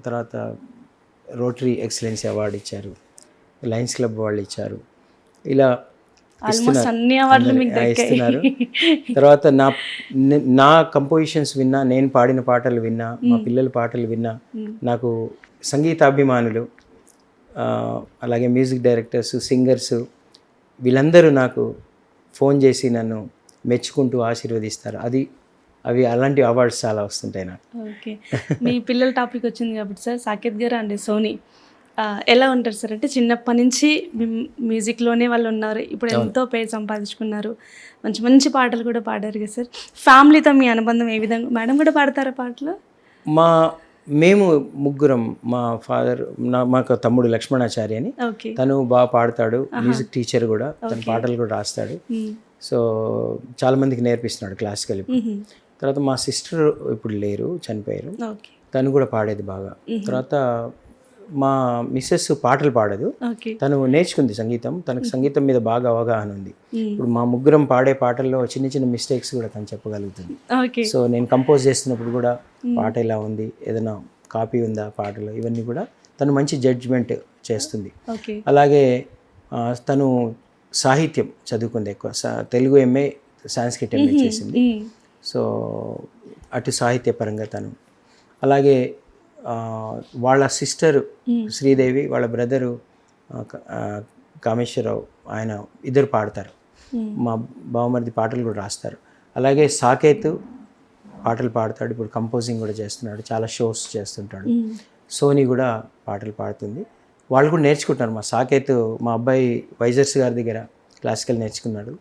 తర్వాత రోటరీ ఎక్సలెన్సీ అవార్డు ఇచ్చారు, లయన్స్ క్లబ్ వాళ్ళు ఇచ్చారు. ఇలా ఇస్తున్నారు. తర్వాత నా కంపోజిషన్స్ విన్నా, నేను పాడిన పాటలు విన్నా, మా పిల్లల పాటలు విన్నా, నాకు సంగీతాభిమానులు అలాగే మ్యూజిక్ డైరెక్టర్స్, సింగర్స్ వీళ్ళందరూ నాకు ఫోన్ చేసి నన్ను మెచ్చుకుంటూ ఆశీర్వదిస్తారు. అవి అలాంటి అవార్డ్స్ చాలా వస్తుంటాయి నాకు. ఓకే. మీ పిల్లల టాపిక్ వచ్చింది కాబట్టి సార్, సాకేత్ గారు అండ్ సోనీ ఎలా ఉంటారు సార్? అంటే చిన్నప్పటి నుంచి మ్యూజిక్లోనే వాళ్ళు ఉన్నారు, ఇప్పుడు ఎంతో పేరు సంపాదించుకున్నారు, మంచి మంచి పాటలు కూడా పాడారు కదా సార్. ఫ్యామిలీతో మీ అనుబంధం ఏ విధంగా? మేడం కూడా పాడతారా పాటలు? మేము ముగ్గురం, మా ఫాదర్, మాకు తమ్ముడు లక్ష్మణాచారి అని, తను బాగా పాడతాడు, మ్యూజిక్ టీచర్ కూడా, తన పాటలు కూడా రాస్తాడు. సో చాలా మందికి నేర్పిస్తున్నాడు క్లాసికల్. తర్వాత మా సిస్టర్ ఇప్పుడు లేరు, చనిపోయారు, తను కూడా పాడేది బాగా. తర్వాత మా మిస్సెస్ పాటలు పాడదు, తను నేర్చుకుంది సంగీతం, తనకు సంగీతం మీద బాగా అవగాహన ఉంది. ఇప్పుడు మా ముగ్గురం పాడే పాటల్లో చిన్న చిన్న మిస్టేక్స్ కూడా తను చెప్పగలుగుతుంది. సో నేను కంపోజ్ చేస్తున్నప్పుడు కూడా పాట ఎలా ఉంది, ఏదైనా కాపీ ఉందా పాటలో, ఇవన్నీ కూడా తను మంచి జడ్జ్మెంట్ చేస్తుంది. అలాగే తను సాహిత్యం చదువుకుంది ఎక్కువ, తెలుగు ఎంఏ, సాంస్క్రిట్ ఎంఏ చేసింది. సో అటు సాహిత్యపరంగా తను. అలాగే వాళ్ళ సిస్టర్ శ్రీదేవి, వాళ్ళ బ్రదరు కామేశ్వరరావు, ఆయన ఇద్దరు పాడతారు. మా బావమరిది పాటలు కూడా రాస్తారు. అలాగే సాకేత్ పాటలు పాడతాడు, ఇప్పుడు కంపోజింగ్ కూడా చేస్తున్నాడు, చాలా షోస్ చేస్తుంటాడు. సోనీ కూడా పాటలు పాడుతుంది. వాళ్ళు కూడా నేర్చుకుంటున్నారు. మా సాకేత్ మా అబ్బాయి వైజర్స్ గారి దగ్గర క్లాసికల్ నేర్చుకున్నాడు,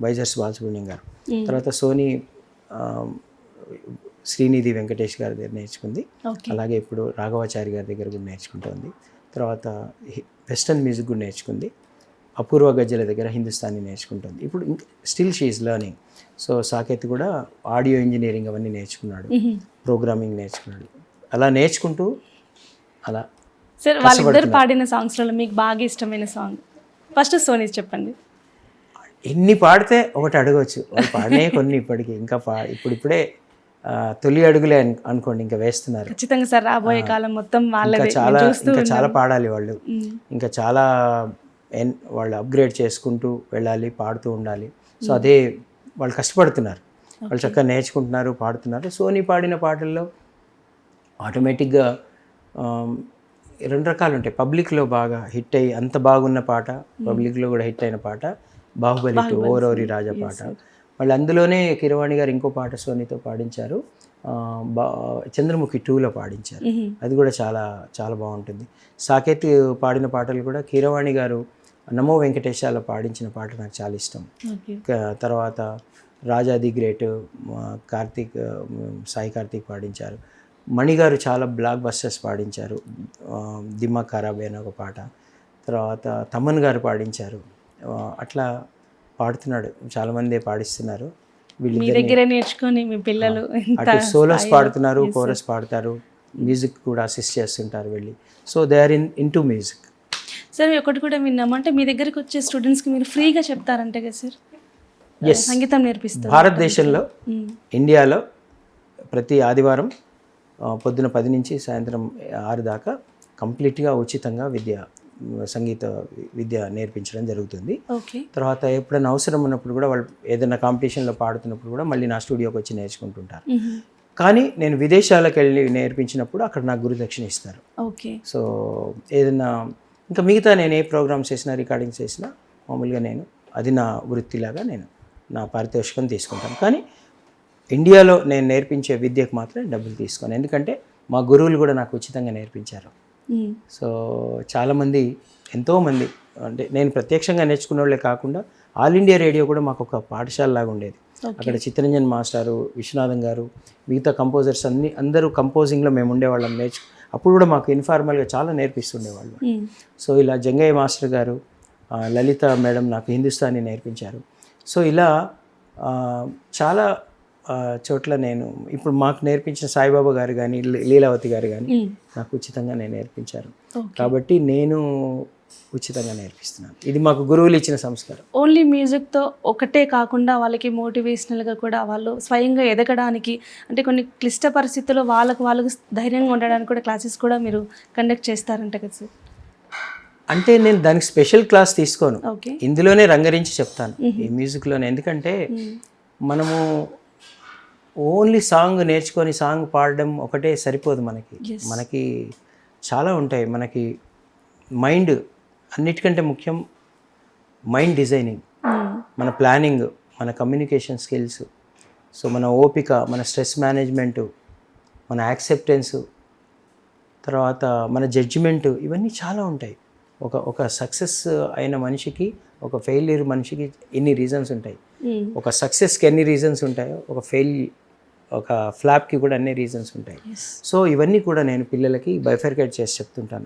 వైజర్స్ బాలసుబ్రహ్మణ్యం గారు. తర్వాత సోనీ శ్రీనిధి వెంకటేష్ గారి దగ్గర నేర్చుకుంది. అలాగే ఇప్పుడు రాఘవాచారి గారి దగ్గర కూడా నేర్చుకుంటుంది. తర్వాత వెస్టర్న్ మ్యూజిక్ కూడా నేర్చుకుంది. అపూర్వ గజ్జల దగ్గర హిందుస్థానీ నేర్చుకుంటుంది. ఇప్పుడు ఇంకా still she is learning. So Saketh కూడా ఆడియో ఇంజనీరింగ్ అవన్నీ నేర్చుకున్నాడు, ప్రోగ్రామింగ్ నేర్చుకున్నాడు. అలా నేర్చుకుంటూ అలా. సార్ వాళ్ళిద్దరు పాడిన సాంగ్స్లలో మీకు బాగా ఇష్టమైన సాంగ్ ఫస్ట్ సోనీ చెప్పండి. ఎన్ని పాడితే ఒకటి అడగవచ్చు, వాళ్ళు పాడినే కొన్ని ఇప్పటికీ ఇంకా ఇప్పుడిప్పుడే తొలి అడుగులే అనుకోండి, ఇంకా వేస్తున్నారు. ఖచ్చితంగా సార్, రాబోయే కాలం మొత్తం వాళ్ళదే. ఇంకా చాలా పాడాలి వాళ్ళు, ఇంకా చాలా వాళ్ళు అప్గ్రేడ్ చేసుకుంటూ వెళ్ళాలి, పాడుతూ ఉండాలి. సో అదే వాళ్ళు కష్టపడుతున్నారు, వాళ్ళు చక్కగా నేర్చుకుంటున్నారు, పాడుతున్నారు. సోనీ పాడిన పాటల్లో ఆటోమేటిక్గా రెండు రకాలు ఉంటాయి. పబ్లిక్లో బాగా హిట్ అయ్యి అంత బాగున్న పాట, పబ్లిక్లో కూడా హిట్ అయిన పాట బాహుబలి 2 ఓరోరి రాజా పాట. వాళ్ళు అందులోనే కీరవాణి గారు ఇంకో పాట సోనీతో పాడించారు, చంద్రముఖి 2లో పాడించారు. అది కూడా చాలా చాలా బాగుంటుంది. సాకేత్ పాడిన పాటలు కూడా కీరవాణి గారు నమో వెంకటేశాల పాడించిన పాట నాకు చాలా ఇష్టం. తర్వాత రాజా ది గ్రేట్ సాయి కార్తీక్ పాడించారు. మణిగారు చాలా బ్లాక్ బస్టర్స్ పాడించారు, దిమ్మా ఖరాబ్ అయిన ఒక పాట. తర్వాత తమన్ గారు పాడించారు. అట్లా పాడుతున్నాడు, చాలామంది పాడిస్తున్నారు. దగ్గర నేర్చుకొని మీ పిల్లలు అటు సోలోస్ పాడుతున్నారు, కోరస్ పాడతారు, మ్యూజిక్ కూడా అసిస్ట్ చేస్తుంటారు వెళ్ళి. So they are into music. Sir ఒకటి కూడా విన్నామంటే మీ దగ్గరికి వచ్చే స్టూడెంట్స్కి మీరు ఫ్రీగా చెప్తారంటే కదా సార్, సంగీతం నేర్పిస్తారు. భారతదేశంలో ఇండియాలో ప్రతి ఆదివారం పొద్దున 10 నుంచి సాయంత్రం 6 దాకా కంప్లీట్గా ఉచితంగా సంగీత విద్య నేర్పించడం జరుగుతుంది. తర్వాత ఎప్పుడైనా అవసరం ఉన్నప్పుడు కూడా వాళ్ళు ఏదైనా కాంపిటీషన్లో పాడుతున్నప్పుడు కూడా మళ్ళీ నా స్టూడియోకి వచ్చి నేర్చుకుంటుంటారు. కానీ నేను విదేశాలకు వెళ్ళి నేర్పించినప్పుడు అక్కడ నాకు గురుదక్షిణ ఇస్తారు. సో ఏదైనా ఇంకా మిగతా నేను ఏ ప్రోగ్రామ్స్ చేసినా, రికార్డింగ్స్ చేసినా మామూలుగా నేను అది నా వృత్తిలాగా నేను నా పారితోషికం తీసుకుంటాను. కానీ ఇండియాలో నేను నేర్పించే విద్యకు మాత్రం డబ్బులు తీసుకోను, ఎందుకంటే మా గురువులు కూడా నాకు ఉచితంగా నేర్పించారు. సో చాలామంది, ఎంతోమంది, అంటే నేను ప్రత్యక్షంగా నేర్చుకున్న వాళ్ళే కాకుండా ఆల్ ఇండియా రేడియో కూడా మాకు ఒక పాఠశాల లాగా ఉండేది. అక్కడ చిత్తరంజన్ మాస్టారు, విశ్వనాథం గారు, మిగతా కంపోజర్స్ అందరూ కంపోజింగ్లో మేము ఉండేవాళ్ళం. అప్పుడు కూడా మాకు ఇన్ఫార్మల్గా చాలా నేర్పిస్తుండేవాళ్ళు. సో ఇలా జంగయ్య మాస్టర్ గారు, లలిత మేడం నాకు హిందుస్థానీ నేర్పించారు. సో ఇలా చాలా చోట్ల నేను ఇప్పుడు మాకు నేర్పించిన సాయిబాబా గారు కానీ, లీలావతి గారు కానీ నాకు ఉచితంగా నేర్పించారు. కాబట్టి నేను ఉచితంగా నేర్పిస్తున్నాను. ఇది మాకు గురువులు ఇచ్చిన సంస్కారం. ఓన్లీ మ్యూజిక్తో ఒకటే కాకుండా వాళ్ళకి మోటివేషనల్గా కూడా వాళ్ళు స్వయంగా ఎదగడానికి, అంటే కొన్ని క్లిష్ట పరిస్థితుల్లో వాళ్ళకు ధైర్యంగా ఉండడానికి కూడా క్లాసెస్ కూడా మీరు కండక్ట్ చేస్తారంట కదా సార్? అంటే నేను దానికి స్పెషల్ క్లాస్ తీసుకోను, ఇందులోనే రంగరించి చెప్తాను ఈ మ్యూజిక్లోనే. ఎందుకంటే మనము ఓన్లీ సాంగ్ నేర్చుకొని సాంగ్ పాడడం ఒకటే సరిపోదు. మనకి చాలా ఉంటాయి. మనకి మైండ్ అన్నిటికంటే ముఖ్యం, మైండ్ డిజైనింగ్, మన ప్లానింగ్, మన కమ్యూనికేషన్ స్కిల్స్, సో మన ఓపిక, మన స్ట్రెస్ మేనేజ్మెంటు, మన యాక్సెప్టెన్సు, తర్వాత మన జడ్జిమెంటు, ఇవన్నీ చాలా ఉంటాయి. ఒక సక్సెస్ అయిన మనిషికి, ఒక ఫెయిల్యూర్ మనిషికి ఎన్ని రీజన్స్ ఉంటాయి. ఒక సక్సెస్కి ఎన్ని రీజన్స్ ఉంటాయో ఒక ఫ్లాప్కి కూడా అన్ని రీజన్స్ ఉంటాయి. సో ఇవన్నీ కూడా నేను పిల్లలకి బైఫర్కేట్ చేసి చెప్తుంటాను.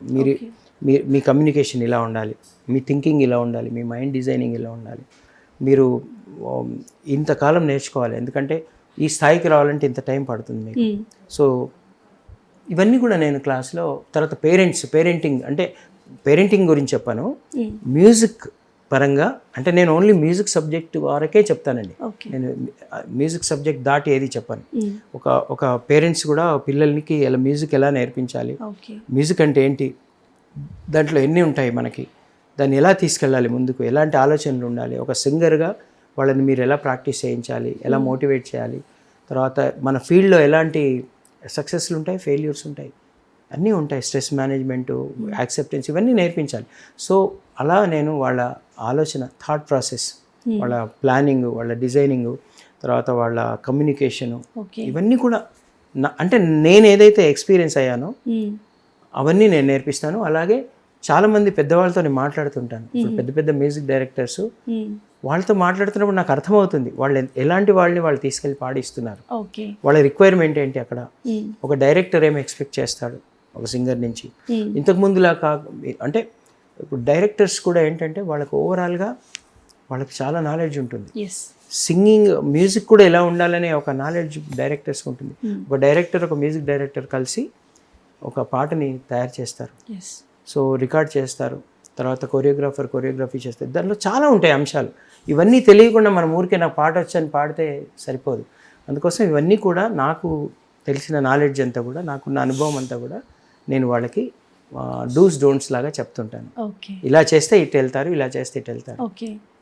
మీ కమ్యూనికేషన్ ఇలా ఉండాలి, మీ థింకింగ్ ఇలా ఉండాలి, మీ మైండ్ డిజైనింగ్ ఇలా ఉండాలి, మీరు ఇంతకాలం నేర్చుకోవాలి, ఎందుకంటే ఈ స్థాయికి రావాలంటే ఇంత టైం పడుతుంది మీకు. సో ఇవన్నీ కూడా నేను క్లాస్లో. తర్వాత పేరెంటింగ్ గురించి చెప్పాను. మ్యూజిక్ పరంగా అంటే నేను ఓన్లీ మ్యూజిక్ సబ్జెక్ట్ వరకే చెప్తానండి. నేను మ్యూజిక్ సబ్జెక్ట్ దాటి ఏది చెప్పాను. ఒక పేరెంట్స్ కూడా పిల్లలకి మ్యూజిక్ ఎలా నేర్పించాలి, మ్యూజిక్ అంటే ఏంటి, దాంట్లో ఎన్ని ఉంటాయి మనకి, దాన్ని ఎలా తీసుకెళ్ళాలి ముందుకు, ఎలాంటి ఆలోచనలు ఉండాలి, ఒక సింగర్గా వాళ్ళని మీరు ఎలా ప్రాక్టీస్ చేయించాలి, ఎలా మోటివేట్ చేయాలి, తర్వాత మన ఫీల్డ్లో ఎలాంటి సక్సెస్లు ఉంటాయి, ఫెయిల్యూర్స్ ఉంటాయి, అన్నీ ఉంటాయి, స్ట్రెస్ మేనేజ్మెంటు, యాక్సెప్టెన్స్, ఇవన్నీ నేర్పించాలి. సో అలా నేను వాళ్ళ ఆలోచన, థాట్ ప్రాసెస్, వాళ్ళ ప్లానింగ్, వాళ్ళ డిజైనింగ్, తర్వాత వాళ్ళ కమ్యూనికేషను, ఓకే. ఇవన్నీ కూడా అంటే నేను ఏదైతే ఎక్స్పీరియన్స్ అయ్యానో అవన్నీ నేను నేర్పిస్తాను. అలాగే చాలామంది పెద్దవాళ్ళతో నేను మాట్లాడుతుంటాను. ఇప్పుడు పెద్ద పెద్ద మ్యూజిక్ డైరెక్టర్స్, వాళ్ళతో మాట్లాడుతున్నప్పుడు నాకు అర్థమవుతుంది వాళ్ళు ఎలాంటి వాళ్ళని వాళ్ళు తీసుకెళ్ళి పాడిస్తున్నారు, ఓకే. వాళ్ళ రిక్వైర్మెంట్ ఏంటి. అక్కడ ఒక డైరెక్టర్ ఏమి ఎక్స్పెక్ట్ చేస్తాడు ఒక సింగర్ నుంచి. ఇంతకుముందులా అంటే ఇప్పుడు డైరెక్టర్స్ కూడా ఏంటంటే వాళ్ళకి ఓవరాల్గా వాళ్ళకి చాలా నాలెడ్జ్ ఉంటుంది. సింగింగ్, మ్యూజిక్ కూడా ఎలా ఉండాలనే ఒక నాలెడ్జ్ డైరెక్టర్స్కి ఉంటుంది. ఒక డైరెక్టర్, ఒక మ్యూజిక్ డైరెక్టర్ కలిసి ఒక పాటని తయారు చేస్తారు, సో రికార్డ్ చేస్తారు, తర్వాత కొరియోగ్రఫీ చేస్తారు. దాంట్లో చాలా ఉంటాయి అంశాలు. ఇవన్నీ తెలియకుండా మనం ఊరికే నాకు పాట వచ్చని పాడితే సరిపోదు. అందుకోసం ఇవన్నీ కూడా నాకు తెలిసిన నాలెడ్జ్ అంతా కూడా, నాకున్న అనుభవం అంతా కూడా నేను వాళ్ళకి డూస్ డోంట్స్ లాగా చెప్తుంటాను. ఇలా చేస్తే ఇటు వెళ్తారు, ఇలా చేస్తే ఇటు వెళ్తారు,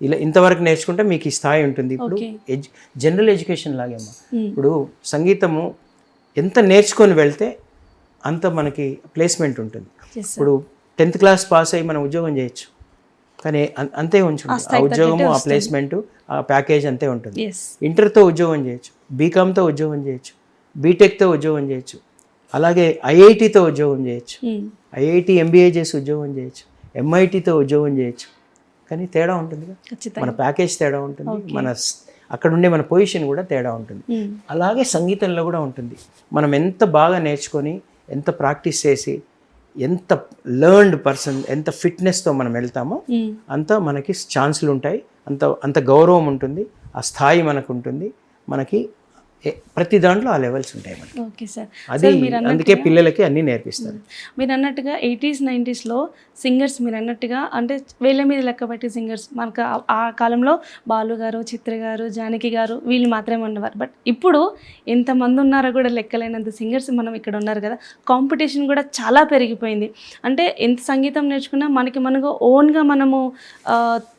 ఇలా ఇంతవరకు నేర్చుకుంటే మీకు ఈ స్థాయి ఉంటుంది. ఇప్పుడు జనరల్ ఎడ్యుకేషన్ లాగేమ్మా. ఇప్పుడు సంగీతము ఎంత నేర్చుకొని వెళ్తే అంత మనకి ప్లేస్మెంట్ ఉంటుంది. ఇప్పుడు 10th క్లాస్ పాస్ అయ్యి మనం ఉద్యోగం చేయొచ్చు, కానీ అంతే ఉంచుంటుంది ఆ ఉద్యోగము, ఆ ప్లేస్మెంటు, ఆ ప్యాకేజ్ అంతే ఉంటుంది. ఇంటర్తో ఉద్యోగం చేయొచ్చు, బీకామ్తో ఉద్యోగం చేయొచ్చు, బీటెక్తో ఉద్యోగం చేయొచ్చు, అలాగే ఐఐటితో ఉద్యోగం చేయొచ్చు, ఐఐటి ఎంబీఏ చేసి ఉద్యోగం చేయొచ్చు, ఎంఐటితో ఉద్యోగం చేయొచ్చు. కానీ తేడా ఉంటుంది, మన ప్యాకేజ్ తేడా ఉంటుంది, మన అక్కడ ఉండే మన పొజిషన్ కూడా తేడా ఉంటుంది. అలాగే సంగీతంలో కూడా ఉంటుంది. మనం ఎంత బాగా నేర్చుకొని, ఎంత ప్రాక్టీస్ చేసి, ఎంత లెర్న్డ్ పర్సన్, ఎంత ఫిట్నెస్తో మనం వెళ్తామో అంత మనకి ఛాన్సులు ఉంటాయి, అంత గౌరవం ఉంటుంది, ఆ స్థాయి మనకు ఉంటుంది. మనకి ప్రతి దాంట్లో ఆ లెవెల్స్ ఉంటాయి మనకి. Okay sir. అది అందుకే పిల్లలకి అన్నీ నేర్పిస్తారు. మీరు అన్నట్టుగా 80s 90sలో సింగర్స్, మీరు అన్నట్టుగా అంటే వేళ్ళ మీద లెక్కబట్టి సింగర్స్ మనకు ఆ కాలంలో బాలు గారు, చిత్ర గారు, జానకి గారు వీళ్ళు మాత్రమే ఉండేవారు. బట్ ఇప్పుడు ఎంతమంది ఉన్నారో కూడా లెక్కలేనంత సింగర్స్ మనం ఇక్కడ ఉన్నారు కదా. కాంపిటీషన్ కూడా చాలా పెరిగిపోయింది. అంటే ఎంత సంగీతం నేర్చుకున్నా మనకు ఓన్గా మనము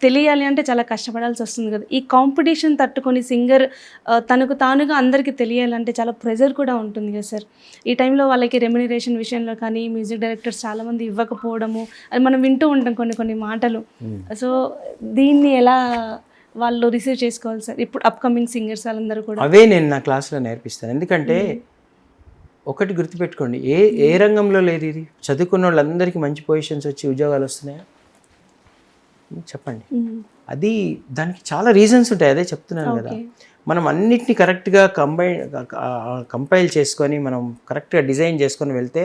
తెలియాలి అంటే చాలా కష్టపడాల్సి వస్తుంది కదా. ఈ కాంపిటీషన్ తట్టుకొని సింగర్ తనకు తానుగా అందరికీ తెలియాలంటే చాలా ప్రెజర్ కూడా ఉంటుంది కదా సార్. ఈ టైంలో వాళ్ళకి రెమ్యునరేషన్ విషయంలో కానీ మ్యూజిక్ డైరెక్టర్స్ చాలామంది ఇవ్వకపోవడము, అది మనం వింటూ ఉంటాం కొన్ని మాటలు. సో దీన్ని ఎలా వాళ్ళు రిసీవ్ చేసుకోవాలి సార్ ఇప్పుడు అప్కమింగ్ సింగర్స్ వాళ్ళందరూ కూడా? అవే నేను నా క్లాస్లో నేర్పిస్తాను. ఎందుకంటే ఒకటి గుర్తుపెట్టుకోండి, ఏ రంగంలో లేదు ఇది. చదువుకున్న వాళ్ళందరికీ మంచి పొజిషన్స్ వచ్చి ఉద్యోగాలు వస్తున్నాయా చెప్పండి. అది దానికి చాలా రీజన్స్ ఉంటాయి, అదే చెప్తున్నాను కదా. మనం అన్నిటిని కరెక్ట్గా కంపైల్ చేసుకొని మనం కరెక్ట్గా డిజైన్ చేసుకొని వెళ్తే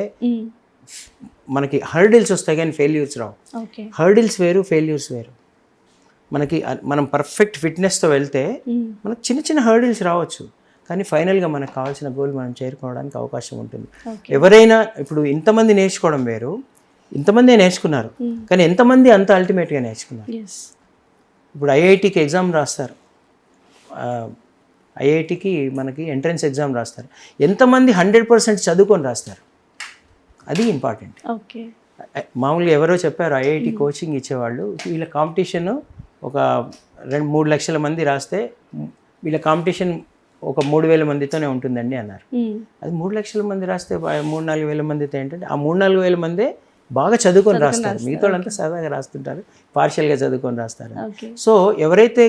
మనకి హర్డిల్స్ వస్తాయి కానీ ఫెయిల్యూర్స్ రావు. హర్డిల్స్ వేరు, ఫెయిల్యూర్స్ వేరు. మనం పర్ఫెక్ట్ ఫిట్నెస్తో వెళ్తే మనకు చిన్న చిన్న హర్డిల్స్ రావచ్చు, కానీ ఫైనల్గా మనకు కావాల్సిన గోల్ మనం చేరుకోవడానికి అవకాశం ఉంటుంది. ఎవరైనా ఇప్పుడు ఇంతమంది నేర్చుకోవడం వేరు, ఇంతమందే నేర్చుకున్నారు, కానీ ఎంతమంది అంత అల్టిమేట్గా నేర్చుకున్నారు. ఇప్పుడు ఐఐటికి ఎగ్జామ్ రాస్తారు, ఐఐటికి మనకి ఎంట్రన్స్ ఎగ్జామ్ రాస్తారు, ఎంతమంది 100% చదువుకొని రాస్తారు, అది ఇంపార్టెంట్. మామూలుగా ఎవరో చెప్పారు ఐఐటి కోచింగ్ ఇచ్చేవాళ్ళు, వీళ్ళ కాంపిటీషన్ ఒక 2-3 లక్షల మంది రాస్తే వీళ్ళ కాంపిటీషన్ ఒక 3,000 మందితోనే ఉంటుందండి అన్నారు. అది 3 లక్షల మంది రాస్తే 3-4 వేల మందితో ఏంటంటే ఆ 3-4 వేల మందే బాగా చదువుకొని రాస్తారు, మిగతా వాళ్ళంతా సరదాగా రాస్తుంటారు, పార్షియల్గా చదువుకొని రాస్తారు. సో ఎవరైతే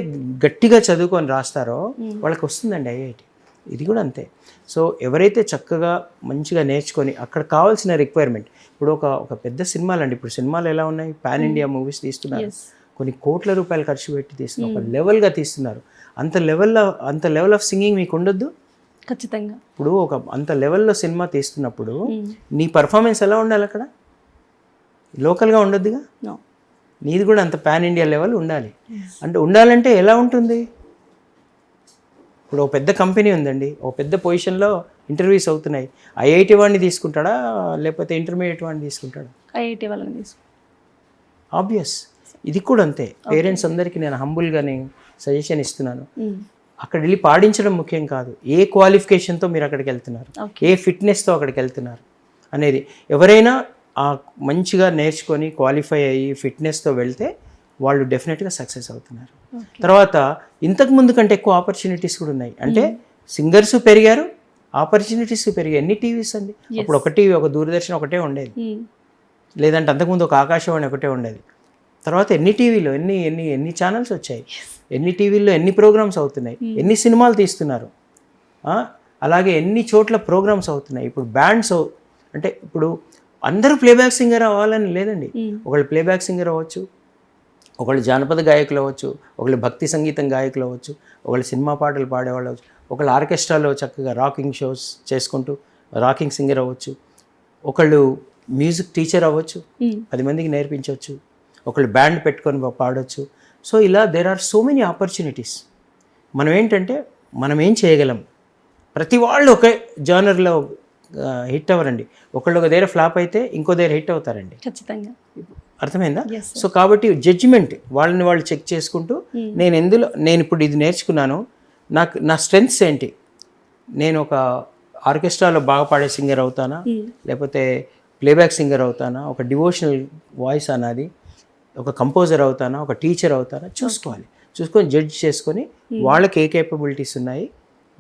గట్టిగా చదువుకొని రాస్తారో వాళ్ళకి వస్తుందండి ఐఐటి. ఇది కూడా అంతే. సో ఎవరైతే చక్కగా మంచిగా నేర్చుకొని అక్కడ కావాల్సిన రిక్వైర్మెంట్, ఇప్పుడు ఒక పెద్ద సినిమాలు అండి, ఇప్పుడు సినిమాలు ఎలా ఉన్నాయి, పాన్ ఇండియా మూవీస్ తీస్తున్నారు, కొన్ని కోట్ల రూపాయలు ఖర్చు పెట్టి తీస్తున్నారు, ఒక లెవెల్గా తీస్తున్నారు. అంత లెవెల్ ఆఫ్ సింగింగ్ మీకు ఉండొద్దు ఖచ్చితంగా. ఇప్పుడు అంత లెవెల్లో సినిమా తీస్తున్నప్పుడు నీ పర్ఫార్మెన్స్ ఎలా ఉండాలి అక్కడ, లోకల్గా ఉండొద్దుగా, నీది కూడా అంత పాన్ ఇండియా లెవెల్ ఉండాలి. అంటే ఉండాలంటే ఎలా ఉంటుంది, ఇప్పుడు ఒక పెద్ద కంపెనీ ఉందండి, ఒక పెద్ద పొజిషన్లో ఇంటర్వ్యూస్ అవుతున్నాయి, ఐఐటి వాడిని తీసుకుంటాడా లేకపోతే ఇంటర్మీడియట్ వాడిని తీసుకుంటాడా? ఐఐటి వాళ్ళని తీసుకుంటాడు. ఆబ్వియస్. ఇది కూడా అంతే. పేరెంట్స్ అందరికీ నేను హంబుల్గా సజెషన్ ఇస్తున్నాను, అక్కడ వెళ్ళి పాడించడం ముఖ్యం కాదు, ఏ క్వాలిఫికేషన్తో మీరు అక్కడికి వెళ్తున్నారు, ఏ ఫిట్నెస్తో అక్కడికి వెళ్తున్నారు అనేది. ఎవరైనా మంచిగా నేర్చుకొని క్వాలిఫై అయ్యి ఫిట్నెస్తో వెళ్తే వాళ్ళు డెఫినెట్గా సక్సెస్ అవుతున్నారు. తర్వాత ఇంతకు ముందు కంటే ఎక్కువ ఆపర్చునిటీస్ కూడా ఉన్నాయి. అంటే సింగర్స్ పెరిగారు, ఆపర్చునిటీస్ పెరిగాయి. ఎన్ని టీవీస్ అండి, అప్పుడు ఒక టీవీ, ఒక దూరదర్శన్ ఒకటే ఉండేది, లేదంటే అంతకుముందు ఒక ఆకాశవాణి ఒకటే ఉండేది. తర్వాత ఎన్ని టీవీలో ఎన్ని ఎన్ని ఎన్ని ఛానల్స్ వచ్చాయి, ఎన్ని టీవీల్లో ఎన్ని ప్రోగ్రామ్స్ అవుతున్నాయి, ఎన్ని సినిమాలు తీస్తున్నారు, అలాగే ఎన్ని చోట్ల ప్రోగ్రామ్స్ అవుతున్నాయి. ఇప్పుడు బ్యాండ్స్ అంటే ఇప్పుడు అందరూ ప్లేబ్యాక్ సింగర్ అవ్వాలని లేదండి. ఒకళ్ళు ప్లేబ్యాక్ సింగర్ అవ్వచ్చు, ఒకళ్ళు జానపద గాయకులు అవ్వచ్చు, ఒకళ్ళు భక్తి సంగీతం గాయకులు అవ్వచ్చు, ఒకళ్ళు సినిమా పాటలు పాడేవాళ్ళు అవ్వచ్చు, ఒకళ్ళు ఆర్కెస్ట్రాలో చక్కగా రాకింగ్ షోస్ చేసుకుంటూ రాకింగ్ సింగర్ అవ్వచ్చు, ఒకళ్ళు మ్యూజిక్ టీచర్ అవ్వచ్చు, 10 మందికి నేర్పించవచ్చు, ఒకళ్ళు బ్యాండ్ పెట్టుకొని పాడవచ్చు. సో ఇలా there are so many opportunities. మనం ఏంటంటే మనం ఏం చేయగలం, ప్రతి వాళ్ళు ఒకే జానర్లో హిట్ అవ్వరండి. ఒకళ్ళు ఒక దగ్గర ఫ్లాప్ అయితే ఇంకో దగ్గర హిట్ అవుతారండి. ఖచ్చితంగా. అర్థమైందా? సో కాబట్టి జడ్జిమెంట్ వాళ్ళని వాళ్ళు చెక్ చేసుకుంటూ నేను ఇప్పుడు ఇది నేర్చుకున్నాను, నా స్ట్రెంగ్త్స్ ఏంటి, నేను ఒక ఆర్కెస్ట్రాలో బాగా పాడే సింగర్ అవుతానా, లేకపోతే ప్లేబ్యాక్ సింగర్ అవుతానా, ఒక డివోషనల్ వాయిస్ అన్నది, ఒక కంపోజర్ అవుతానా, ఒక టీచర్ అవుతానా చూసుకొని జడ్జ్ చేసుకొని వాళ్ళకి ఏ కేపబిలిటీస్ ఉన్నాయి,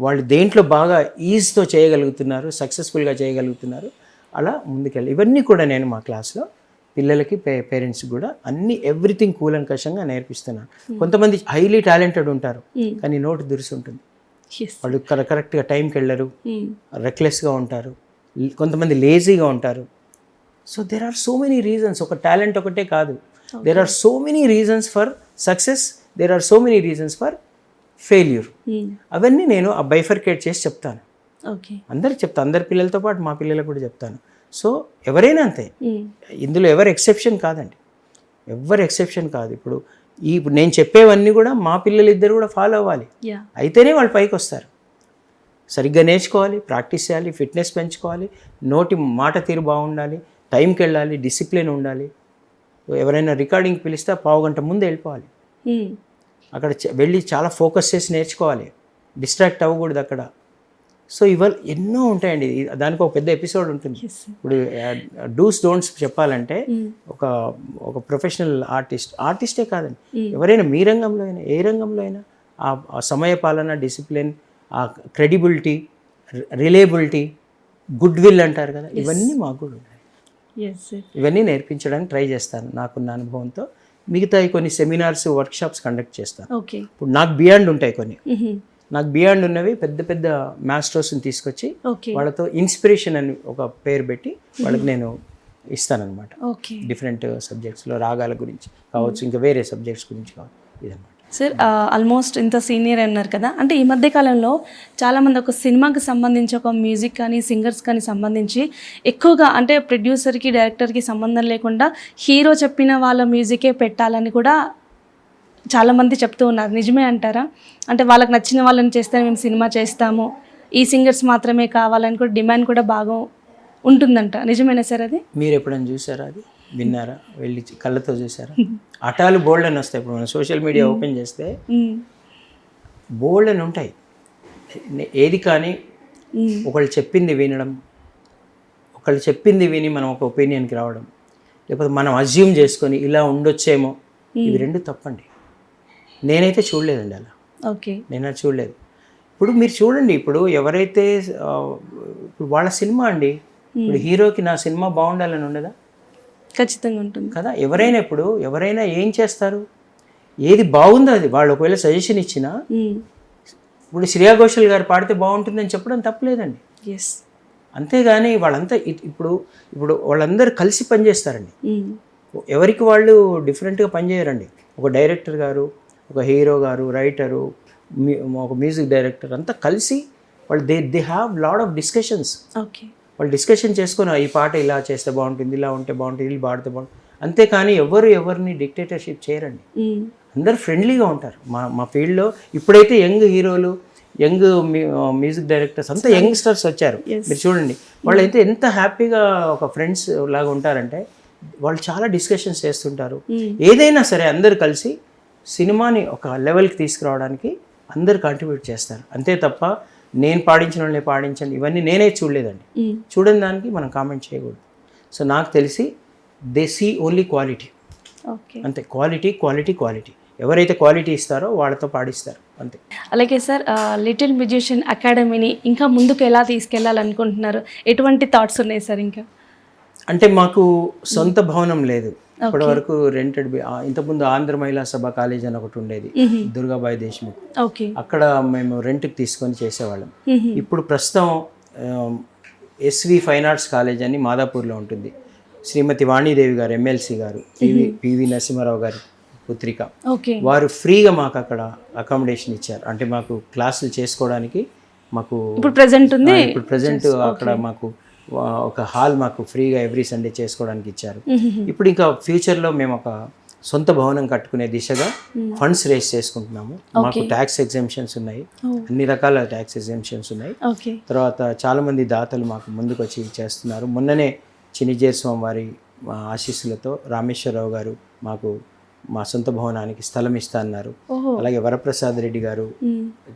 వాళ్ళు దేంట్లో బాగా ఈజీతో చేయగలుగుతున్నారు, సక్సెస్ఫుల్గా చేయగలుగుతున్నారు, అలా ముందుకెళ్ళి ఇవన్నీ కూడా నేను మా క్లాస్లో పిల్లలకి పేరెంట్స్ కూడా అన్ని ఎవ్రీథింగ్ కూలంకషంగా నేర్పిస్తున్నాను. కొంతమంది హైలీ టాలెంటెడ్ ఉంటారు కానీ నోటు దురుసు ఉంటుంది, వాళ్ళు కరెక్ట్గా టైంకి వెళ్ళరు, రెక్లెస్గా ఉంటారు, కొంతమంది లేజీగా ఉంటారు. So there are so many reasons. ఒక టాలెంట్ ఒకటే కాదు, there are so many reasons for success, there are so many reasons for failure. అవన్నీ నేను బైఫర్కేట్ చేసి చెప్తాను, అందరికి చెప్తాను, అందరి పిల్లలతో పాటు మా పిల్లలకు కూడా చెప్తాను. సో ఎవరైనా అంతే, ఇందులో ఎవరు ఎక్సెప్షన్ కాదండి, ఎవరు ఎక్సెప్షన్ కాదు. ఇప్పుడు నేను చెప్పేవన్నీ కూడా మా పిల్లలు ఇద్దరు కూడా ఫాలో అవ్వాలి, అయితేనే వాళ్ళు పైకి వస్తారు. సరిగ్గా నేర్చుకోవాలి, ప్రాక్టీస్ చేయాలి, ఫిట్నెస్ పెంచుకోవాలి, నోటి మాట తీరు బాగుండాలి, టైంకి వెళ్ళాలి, డిసిప్లిన్ ఉండాలి. ఎవరైనా రికార్డింగ్ పిలిస్తే 15 గంట ముందు వెళ్ళిపోవాలి, అక్కడ వెళ్ళి చాలా ఫోకస్ చేసి నేర్చుకోవాలి, డిస్ట్రాక్ట్ అవ్వకూడదు అక్కడ. సో ఇవాళ ఎన్నో ఉంటాయండి, దానికి ఒక పెద్ద ఎపిసోడ్ ఉంటుంది. ఇప్పుడు డూస్ డోంట్స్ చెప్పాలంటే ఒక ప్రొఫెషనల్ ఆర్టిస్టే కాదండి, ఎవరైనా మీ రంగంలో అయినా ఏ రంగంలో అయినా ఆ సమయ పాలన, డిసిప్లిన్, ఆ క్రెడిబిలిటీ, రిలయబిలిటీ, గుడ్ విల్ అంటారు కదా, ఇవన్నీ మాకు కూడా ఉన్నాయి. ఇవన్నీ నేర్పించడానికి ట్రై చేస్తాను నాకున్న అనుభవంతో. మిగతా కొన్ని సెమినార్స్, వర్క్షాప్స్ కండక్ట్ చేస్తాను. ఇప్పుడు నాకు బియాండ్ ఉంటాయి కొన్ని, నాకు బియాండ్ ఉన్నవి పెద్ద పెద్ద మాస్టర్స్ని తీసుకొచ్చి వాళ్ళతో ఇన్స్పిరేషన్ అని ఒక పేరు పెట్టి వాళ్ళకి నేను ఇస్తానన్నమాట. డిఫరెంట్ సబ్జెక్ట్స్లో రాగాల గురించి కావచ్చు, ఇంకా వేరే సబ్జెక్ట్స్ గురించి కావచ్చు, ఇదన్నమాట. సార్ ఆల్మోస్ట్ ఇంత సీనియర్ అన్నారు కదా, అంటే ఈ మధ్య కాలంలో చాలామంది ఒక సినిమాకి సంబంధించి, ఒక మ్యూజిక్ కానీ సింగర్స్ కానీ సంబంధించి ఎక్కువగా అంటే ప్రొడ్యూసర్కి, డైరెక్టర్కి సంబంధం లేకుండా హీరో చెప్పిన వాళ్ళ మ్యూజికే పెట్టాలని కూడా చాలామంది చెప్తూ ఉన్నారు. నిజమే అంటారా? అంటే వాళ్ళకి నచ్చిన వాళ్ళని చేస్తే మేము సినిమా చేస్తాము, ఈ సింగర్స్ మాత్రమే కావాలని కూడా డిమాండ్ కూడా బాగా ఉంటుందంట. నిజమేనా సార్ అది? మీరు ఎప్పుడైనా చూసారా, అది విన్నారా, వెళ్ళి కళ్ళతో చూసారా? అటాలు బోల్డ్ అని వస్తాయి. ఇప్పుడు మనం సోషల్ మీడియా ఓపెన్ చేస్తే బోల్డ్ అని ఉంటాయి. ఏది కానీ ఒకళ్ళు చెప్పింది వినడం, ఒకళ్ళు చెప్పింది విని మనం ఒక ఒపీనియన్కి రావడం, లేకపోతే మనం అజ్యూమ్ చేసుకొని ఇలా ఉండొచ్చేమో, ఇవి రెండు తప్పండి. నేనైతే చూడలేదండి అలా, నేను చూడలేదు. ఇప్పుడు మీరు చూడండి, ఇప్పుడు ఎవరైతే ఇప్పుడు వాళ్ళ సినిమా అండి, ఇప్పుడు హీరోకి నా సినిమా బాగుండాలని ఉండదా? ఖచ్చితంగా ఉంటుంది కదా. ఎవరైనా ఏం చేస్తారు, ఏది బాగుందో అది వాళ్ళు ఒకవేళ సజెషన్ ఇచ్చినా, ఇప్పుడు శ్రేయా ఘోషల్ గారు పాడితే బాగుంటుందని చెప్పడం తప్పలేదండి. అంతేగాని వాళ్ళంతా ఇప్పుడు వాళ్ళందరూ కలిసి పనిచేస్తారండి, ఎవరికి వాళ్ళు డిఫరెంట్గా పనిచేయరండి. ఒక డైరెక్టర్ గారు, ఒక హీరో గారు, రైటరు, ఒక మ్యూజిక్ డైరెక్టర్ అంతా కలిసి వాళ్ళు they have lot of discussions. వాళ్ళు డిస్కషన్ చేసుకొని ఈ పాట ఇలా చేస్తే బాగుంటుంది, ఇలా ఉంటే బాగుంటుంది, ఇలా పాడితే బాగుంటుంది. అంతేకాని ఎవరిని డిక్టేటర్షిప్ చేయరండి, అందరు ఫ్రెండ్లీగా ఉంటారు. మా ఫీల్డ్లో ఇప్పుడైతే యంగ్ హీరోలు, యంగ్ మ్యూజిక్ డైరెక్టర్స్ అంతా యంగ్స్టర్స్ వచ్చారు. మీరు చూడండి, వాళ్ళు అయితే ఎంత హ్యాపీగా ఒక ఫ్రెండ్స్ లాగా ఉంటారంటే వాళ్ళు చాలా డిస్కషన్స్ చేస్తుంటారు. ఏదైనా సరే అందరు కలిసి సినిమాని ఒక లెవెల్కి తీసుకురావడానికి అందరు కాంట్రిబ్యూట్ చేస్తారు. అంతే తప్ప నేను పాడించిన వాళ్ళని పాడించండి ఇవన్నీ నేనే చూడలేదండి. చూడని దానికి మనం కామెంట్ చేయకూడదు. సో నాకు తెలిసి దే సీ ఓన్లీ క్వాలిటీ, అంతే. క్వాలిటీ ఎవరైతే క్వాలిటీ ఇస్తారో వాళ్ళతో పాడిస్తారు, అంతే. అలాగే సార్, లిటిల్ మ్యూజిషియన్ అకాడమీని ఇంకా ముందుకు ఎలా తీసుకెళ్లాలనుకుంటున్నారు? ఎటువంటి థాట్స్ ఉన్నాయి సార్? ఇంకా అంటే మాకు సొంత భవనం లేదు, ఇప్పటి వరకు రెంటెడ్ ఇంతకుముందు ఆంధ్ర మహిళా సభ కాలేజ్ అని ఒకటి ఉండేది, దుర్గాబాయి దేశ్ముఖ్, ఓకే. అక్కడ మేము రెంట్కి తీసుకొని చేసేవాళ్ళం. ఇప్పుడు ప్రస్తుతం ఎస్వి ఫైన్ ఆర్ట్స్ కాలేజ్ అని మాదాపూర్లో ఉంటుంది. శ్రీమతి వాణీదేవి గారు, ఎమ్మెల్సీ గారు, పివి నరసింహారావు గారి పుత్రిక, ఓకే. వారు ఫ్రీగా మాకు అక్కడ అకామిడేషన్ ఇచ్చారు. అంటే మాకు క్లాసులు చేసుకోవడానికి మాకు ఇప్పుడు ప్రెజెంట్ ఉంది. ఇప్పుడు ప్రజెంట్ అక్కడ మాకు ఒక హాల్ మాకు ఫ్రీగా ఎవ్రీ సండే చేసుకోవడానికి ఇచ్చారు. ఇప్పుడు ఇంకా ఫ్యూచర్లో మేము ఒక సొంత భవనం కట్టుకునే దిశగా ఫండ్స్ రేస్ చేసుకుంటున్నాము. మాకు ట్యాక్స్ ఎగ్జెంప్షన్స్ ఉన్నాయి, అన్ని రకాల ట్యాక్స్ ఎగ్జెంప్షన్స్ ఉన్నాయి. ఓకే. తర్వాత చాలామంది దాతలు మాకు ముందుకు వచ్చి చేస్తున్నారు. మొన్ననే చినిజేర్ స్వామి వారి ఆశీస్సులతో రామేశ్వరరావు గారు మాకు మా సొంత భవనానికి స్థలం ఇస్తా అన్నారు. అలాగే వరప్రసాద్ రెడ్డి గారు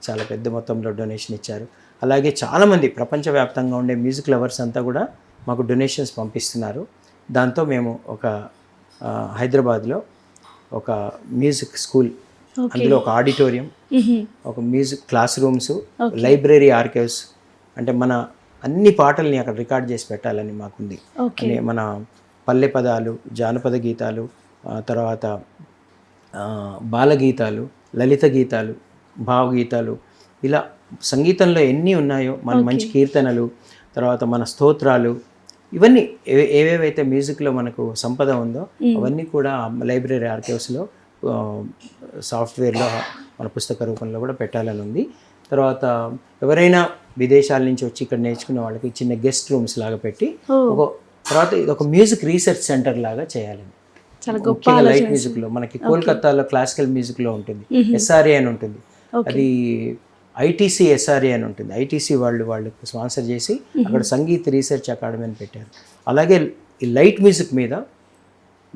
చాలా పెద్ద మొత్తంలో డొనేషన్ ఇచ్చారు. అలాగే చాలామంది ప్రపంచవ్యాప్తంగా ఉండే మ్యూజిక్ లవర్స్ అంతా కూడా మాకు డొనేషన్స్ పంపిస్తున్నారు. దాంతో మేము ఒక హైదరాబాద్లో ఒక మ్యూజిక్ స్కూల్, అందులో ఒక ఆడిటోరియం, ఒక music class rooms, library, archives, అంటే మన అన్ని పాటల్ని అక్కడ రికార్డ్ చేసి పెట్టాలని మాకుంది. మన పల్లె పదాలు, జానపద గీతాలు, తర్వాత బాలగీతాలు, లలిత గీతాలు, భావగీతాలు, ఇలా సంగీతంలో ఎన్ని ఉన్నాయో, మన మంచి కీర్తనలు, తర్వాత మన స్తోత్రాలు, ఇవన్నీ ఏవేవైతే మ్యూజిక్లో మనకు సంపద ఉందో అవన్నీ కూడా లైబ్రరీ ఆర్కైవ్స్లో సాఫ్ట్వేర్లో మన పుస్తక రూపంలో కూడా పెట్టాలని ఉంది. తర్వాత ఎవరైనా విదేశాల నుంచి వచ్చి ఇక్కడ నేర్చుకునే వాళ్ళకి చిన్న గెస్ట్ రూమ్స్ లాగా పెట్టి తర్వాత ఇది ఒక మ్యూజిక్ రీసెర్చ్ సెంటర్ లాగా చేయాలని. ముఖ్యంగా లైట్ మ్యూజిక్లో మనకి కోల్కతాలో క్లాసికల్ మ్యూజిక్లో ఉంటుంది, ఎస్ఆర్ఏ అని ఉంటుంది, అది ఐటీసీ ఎస్ఆర్ఏ అని ఉంటుంది. ఐటీసీ వాళ్ళకు స్పాన్సర్ చేసి అక్కడ సంగీత్ రీసెర్చ్ అకాడమీ అని పెట్టారు. అలాగే ఈ లైట్ మ్యూజిక్ మీద,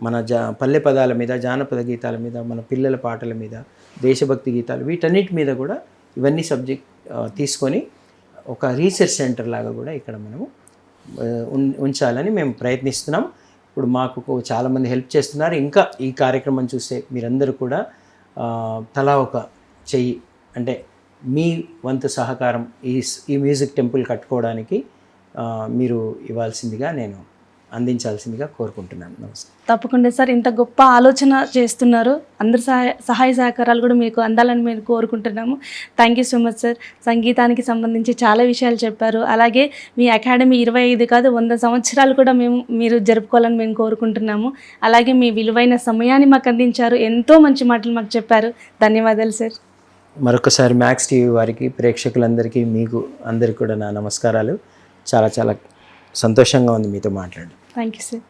మన పల్లె పదాల మీద, జానపద గీతాల మీద, మన పిల్లల పాటల మీద, దేశభక్తి గీతాలు, వీటన్నిటి మీద కూడా ఇవన్నీ సబ్జెక్ట్ తీసుకొని ఒక రీసెర్చ్ సెంటర్ లాగా కూడా ఇక్కడ మనము ఉంచాలని మేము ప్రయత్నిస్తున్నాం. ఇప్పుడు మాకు చాలామంది హెల్ప్ చేస్తున్నారు. ఇంకా ఈ కార్యక్రమం చూస్తే మీరందరూ కూడా తలా ఒక చెయ్యి, అంటే మీ వంతు సహకారం ఈ మ్యూజిక్ టెంపుల్ కట్టుకోవడానికి మీరు ఇవ్వాల్సిందిగా, నేను అందించాల్సిందిగా కోరుకుంటున్నాను. నమస్కారం. తప్పకుండా సార్, ఇంత గొప్ప ఆలోచన చేస్తున్నారు. అందరి సహాయ సహకారాలు కూడా మీకు అందాలని మేము కోరుకుంటున్నాము. Thank you so much sir. సంగీతానికి సంబంధించి చాలా విషయాలు చెప్పారు. అలాగే మీ అకాడమీ 25 కాదు 100 సంవత్సరాలు కూడా మీరు జరుపుకోవాలని మేము కోరుకుంటున్నాము. అలాగే మీ విలువైన సమయాన్ని మాకు అందించారు, ఎంతో మంచి మాటలు మాకు చెప్పారు. ధన్యవాదాలు సార్. మరొకసారి మ్యాక్స్ టీవీ వారికి, ప్రేక్షకులందరికీ, మీకు అందరికీ కూడా నా నమస్కారాలు. చాలా చాలా సంతోషంగా ఉంది మీతో మాట్లాడి. Thank you sir.